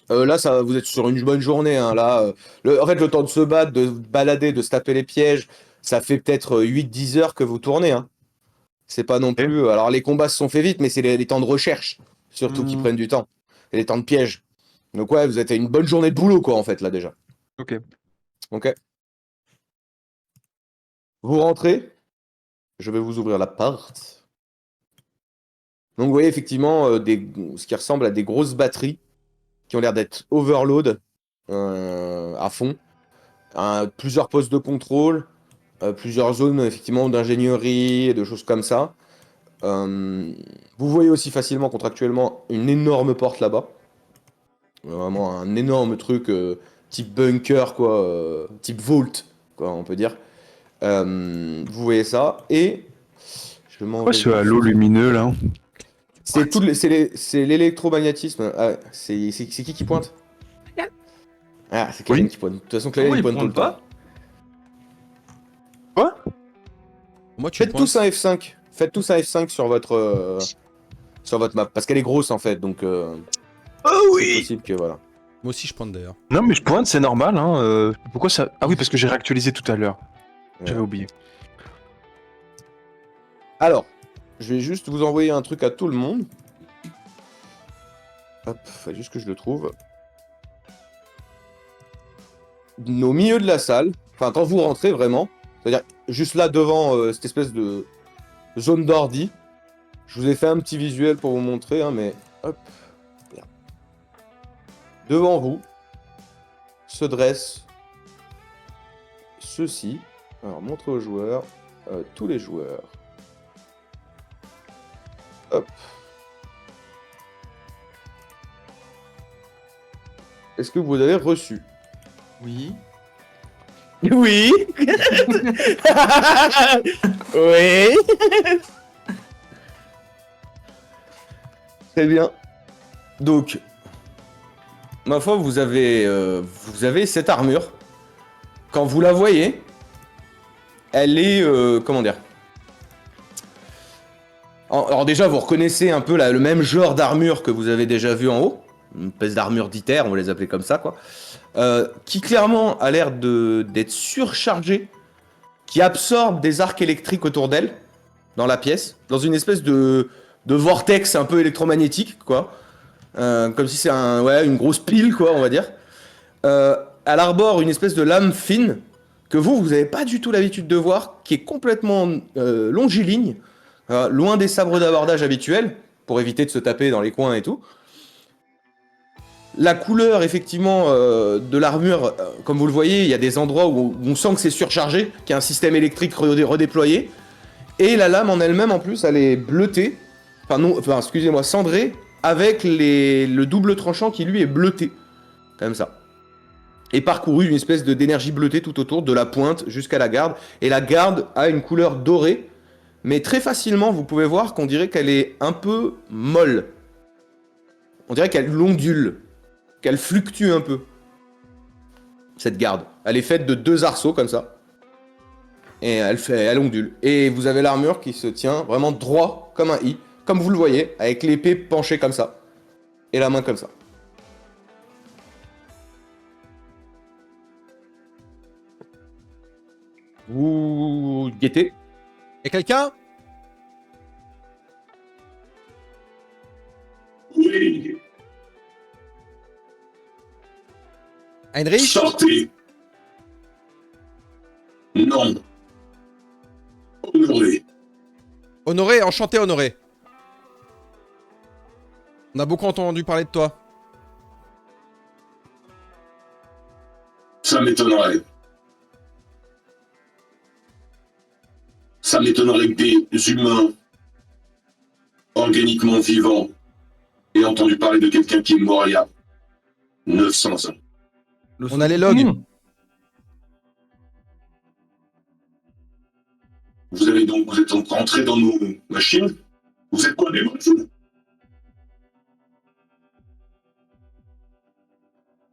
Là, vous êtes sur une bonne journée. Hein, là, en fait, le temps de se battre, de se balader, de se taper les pièges, ça fait peut-être 8-10 heures que vous tournez. Hein. C'est pas non plus. Alors, les combats se sont fait vite, mais c'est les temps de recherche, surtout, qui prennent du temps. Et les temps de piège. Donc, ouais, vous êtes à une bonne journée de boulot, quoi, en fait, là, déjà. Ok. Ok. Vous rentrez. Je vais vous ouvrir la porte. Donc, vous voyez effectivement ce qui ressemble à des grosses batteries qui ont l'air d'être overload à fond. Plusieurs postes de contrôle, plusieurs zones effectivement d'ingénierie et de choses comme ça. Vous voyez aussi facilement contractuellement une énorme porte là-bas. Vraiment un énorme truc type bunker, quoi, type vault, quoi, on peut dire. Vous voyez ça et je m'en Quoi vais ce juste- halo lumineux là? C'est l'électromagnétisme. Ah, c'est qui pointe? Ah, c'est Kevin Oui. qui pointe. De toute façon, Kevin Pourquoi il il pointe tout le pointe temps. pas? Moi, tu Faites pointes. tous un F5. Faites tous un F5 sur votre map. Parce qu'elle est grosse en fait, donc Oh c'est possible que voilà. Moi aussi, je pointe d'ailleurs. Non mais je pointe, c'est normal. Hein. Pourquoi ça? Ah oui, parce que j'ai réactualisé tout à l'heure. J'avais Ouais. oublié. Alors, je vais juste vous envoyer un truc à tout le monde. Hop, faut juste que je le trouve. Au milieu de la salle, enfin quand vous rentrez vraiment, c'est-à-dire juste là devant cette espèce de zone d'ordi, je vous ai fait un petit visuel pour vous montrer, hein, mais hop, là. Devant vous se dresse ceci. Alors montrez aux joueurs, tous les joueurs. Hop. Est-ce que vous avez reçu? Oui. Oui. Oui. Très bien. Donc, ma foi, vous avez cette armure. Quand vous la voyez, elle est comment dire? Alors déjà, vous reconnaissez un peu le même genre d'armure que vous avez déjà vu en haut, une espèce d'armure d'ITER, on va les appeler comme ça, quoi. Qui clairement a l'air d'être surchargée, qui absorbe des arcs électriques autour d'elle, dans la pièce, dans une espèce de vortex un peu électromagnétique, quoi. Comme si c'est une grosse pile, quoi, on va dire. Elle arbore une espèce de lame fine, que vous n'avez pas du tout l'habitude de voir, qui est complètement longiligne, loin des sabres d'abordage habituels, pour éviter de se taper dans les coins et tout. La couleur, effectivement, de l'armure, comme vous le voyez, il y a des endroits où on sent que c'est surchargé, qu'il y a un système électrique redéployé. Et la lame en elle-même, en plus, elle est bleutée, excusez-moi, cendrée, avec le double tranchant qui, lui, est bleuté. Comme ça. Et parcouru d'une espèce d'énergie bleutée tout autour, de la pointe jusqu'à la garde. Et la garde a une couleur dorée, mais très facilement, vous pouvez voir qu'on dirait qu'elle est un peu molle. On dirait qu'elle ondule, qu'elle fluctue un peu. Cette garde. Elle est faite de 2 arceaux comme ça. Et elle ondule. Et vous avez l'armure qui se tient vraiment droit comme un i, comme vous le voyez, avec l'épée penchée comme ça. Et la main comme ça. Vous guettez. Et quelqu'un? Oui, Heinrich? sortez. Non. Honoré. Honoré, enchanté Honoré. On a beaucoup entendu parler de toi. Ça m'étonnerait. Ça m'étonnerait que des humains organiquement vivants aient entendu parler de quelqu'un qui est mort il y a 900 ans. On a les logs. Vous êtes donc rentré dans nos machines? Vous êtes quoi, des monstres?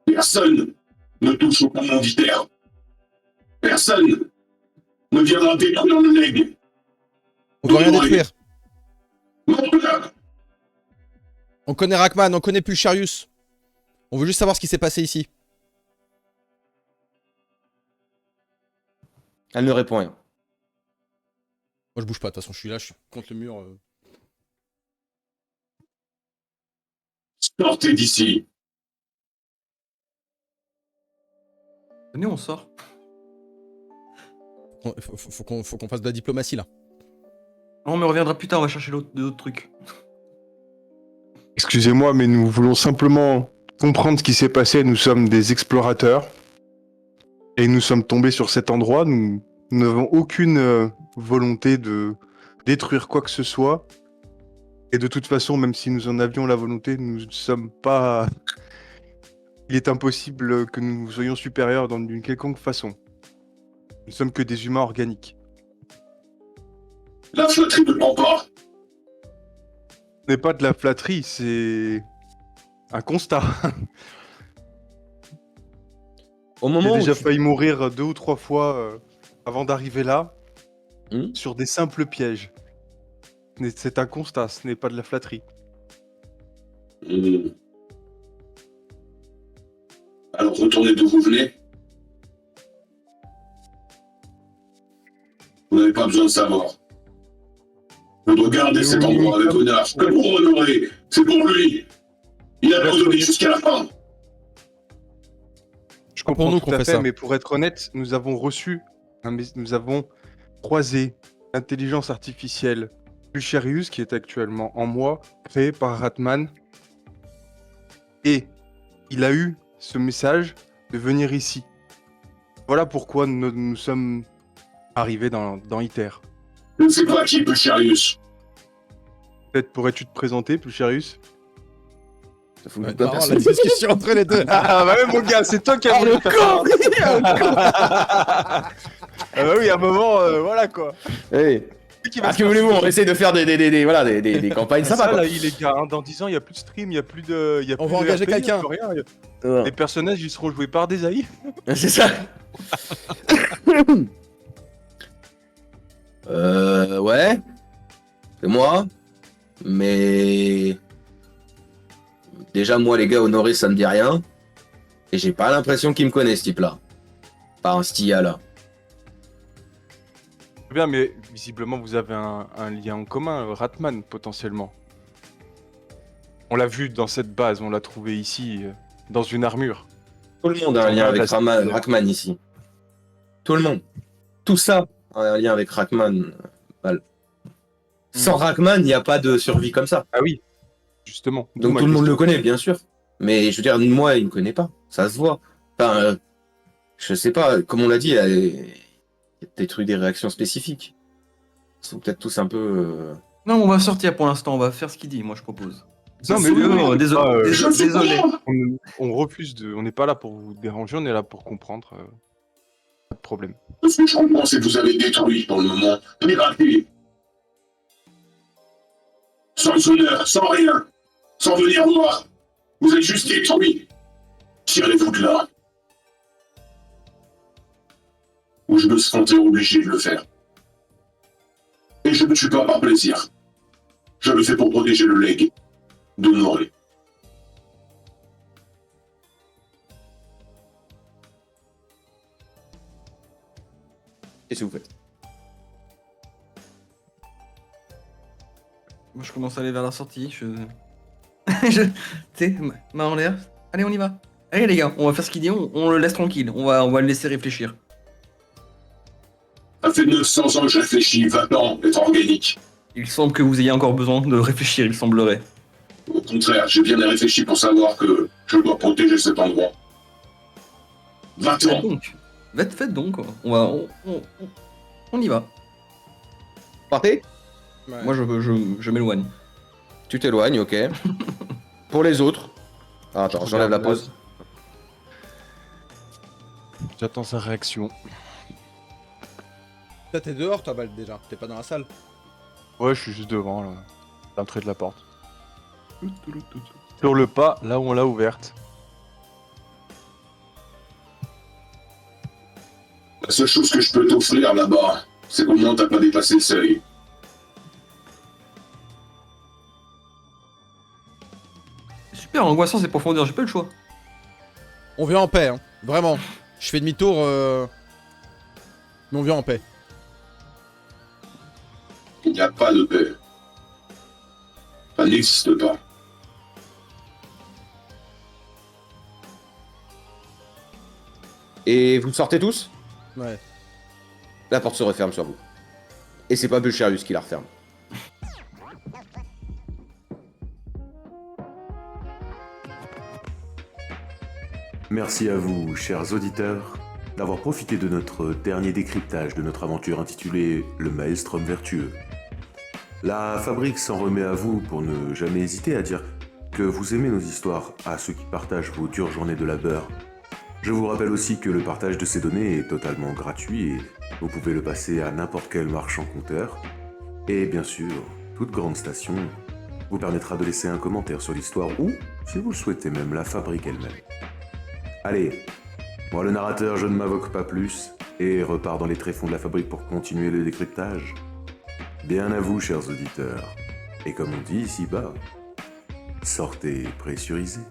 Personne ne touche au commanditaire. Personne ne viendra détruire le leg. On doit rien détruire. Menteur. On connaît Rachman, on connaît Pulcharius. On veut juste savoir ce qui s'est passé ici. Elle ne répond rien. Moi je bouge pas, de toute façon je suis là, je suis contre le mur. Sortez d'ici. Venez, on sort. Faut qu'on fasse de la diplomatie là. Non, mais on reviendra plus tard, on va chercher d'autres trucs. Excusez-moi, mais nous voulons simplement comprendre ce qui s'est passé. Nous sommes des explorateurs. Et nous sommes tombés sur cet endroit. Nous n'avons aucune volonté de détruire quoi que ce soit. Et de toute façon, même si nous en avions la volonté, nous ne sommes pas... Il est impossible que nous soyons supérieurs d'une quelconque façon. Nous ne sommes que des humains organiques. La flatterie ne ment pas. Ce n'est pas de la flatterie, c'est un constat. Au moment J'ai où déjà tu- failli mourir 2 ou 3 fois avant d'arriver là, Hmm. sur des simples pièges. C'est un constat, ce n'est pas de la flatterie. Hmm. Alors retournez d'où vous venez. Vous n'avez pas besoin de savoir. Regardez cet endroit avec honneur. Que pour honorer, c'est pour lui. Il a pardonné jusqu'à la fin. Je pour comprends nous tout qu'on à fait fait, ça. mais pour être honnête, nous avons nous avons croisé l'intelligence artificielle Lucharius, qui est actuellement en moi, créée par Ratman. Et il a eu ce message de venir ici. Voilà pourquoi nous sommes arrivés dans ITER. Je ne sais pas qui est Pulcharius. Peut-être pourrais-tu te présenter, Lucharius? Ça fout Ouais, pas marrant, la personne. discussion entre les deux. Ah bah ouais mon gars, c'est toi qui as voulu faire ça. Ah bah oui, à un moment, voilà quoi. Hey. Qui va Ah, se que faire voulez-vous? On foutre. essaie de faire des campagnes Ça, sympas. là, Quoi. les gars, hein, dans 10 ans, il n'y a plus de stream, il n'y a plus de. On va engager RP, y a quelqu'un. plus rien. Ouais. Les personnages, ils seront joués par des AI. C'est ça. Ouais. C'est moi. Mais. Déjà, moi, les gars, honorés, ça me dit rien. Et j'ai pas l'impression qu'ils me connaissent, ce type-là. Pas un Stia, là. Très bien, mais visiblement, vous avez un lien en commun, Ratman, potentiellement. On l'a vu dans cette base, on l'a trouvé ici, dans une armure. Tout le monde a un lien avec Rachman ici. Tout le monde. Tout ça a un lien avec Rachman. Val. Sans Rachman, il n'y a pas de survie comme ça. Ah oui, justement. D'où Donc ma tout le monde question. le connaît, bien sûr. Mais je veux dire, moi, il me connaît pas. Ça se voit. Enfin, je sais pas, comme on l'a dit, il y a des trucs, des réactions spécifiques. Ils sont peut-être tous un peu... Non, on va sortir pour l'instant, on va faire ce qu'il dit, moi je propose. Non, mais oui, oui, désolé. Je suis Désolé. pour. on refuse de. On n'est pas là pour vous déranger, on est là pour comprendre. Pas de problème. Ce que je comprends, c'est que vous avez détruit pour le moment, piraté Sans honneur, sans rien, sans venir voir. Vous êtes juste détruit. Tirez-vous de là. Ou je me sentais obligé de le faire. Et je ne tue pas par plaisir. Je le fais pour protéger le legs d'honorer. Qu'est-ce que vous faites? Moi, je commence à aller vers la sortie. Tu sais, main en l'air. Allez, on y va. Allez, les gars, on va faire ce qu'il dit. On le laisse tranquille. On va le laisser réfléchir. Ça fait 900 ans que je réfléchis, 20 ans d'être organique. Il semble que vous ayez encore besoin de réfléchir, il semblerait. Au contraire, j'ai bien réfléchi pour savoir que je dois protéger cet endroit. 20 ans. Donc, faites donc. Quoi. On y va. Partez? Ouais. Moi, je m'éloigne. Tu t'éloignes, ok. Pour les autres. Ah, attends, j'enlève la pause. J'attends sa réaction. Toi, t'es dehors, toi, Val, déjà. T'es pas dans la salle. Ouais, je suis juste devant, là. À l'entrée de la porte. Sur le pas, là où on l'a ouverte. La seule chose que je peux t'offrir là-bas, c'est qu'au moins t'as pas dépassé le seuil. Super angoissant ces profondeurs, j'ai pas le choix. On vient en paix, hein. Vraiment. Je fais demi-tour, mais on vient en paix. Il n'y a pas de paix. Ça n'existe pas. Et vous sortez tous? Ouais. La porte se referme sur vous. Et c'est pas Bucharius qui la referme. Merci à vous, chers auditeurs, d'avoir profité de notre dernier décryptage de notre aventure intitulée Le Maelstrom Vertueux. La fabrique s'en remet à vous pour ne jamais hésiter à dire que vous aimez nos histoires à ceux qui partagent vos dures journées de labeur. Je vous rappelle aussi que le partage de ces données est totalement gratuit et vous pouvez le passer à n'importe quel marchand compteur. Et bien sûr, toute grande station vous permettra de laisser un commentaire sur l'histoire ou, si vous le souhaitez même, la fabrique elle-même. Allez, moi le narrateur, je ne m'invoque pas plus et repars dans les tréfonds de la fabrique pour continuer le décryptage. Bien à vous, chers auditeurs. Et comme on dit ici-bas, sortez pressurisés.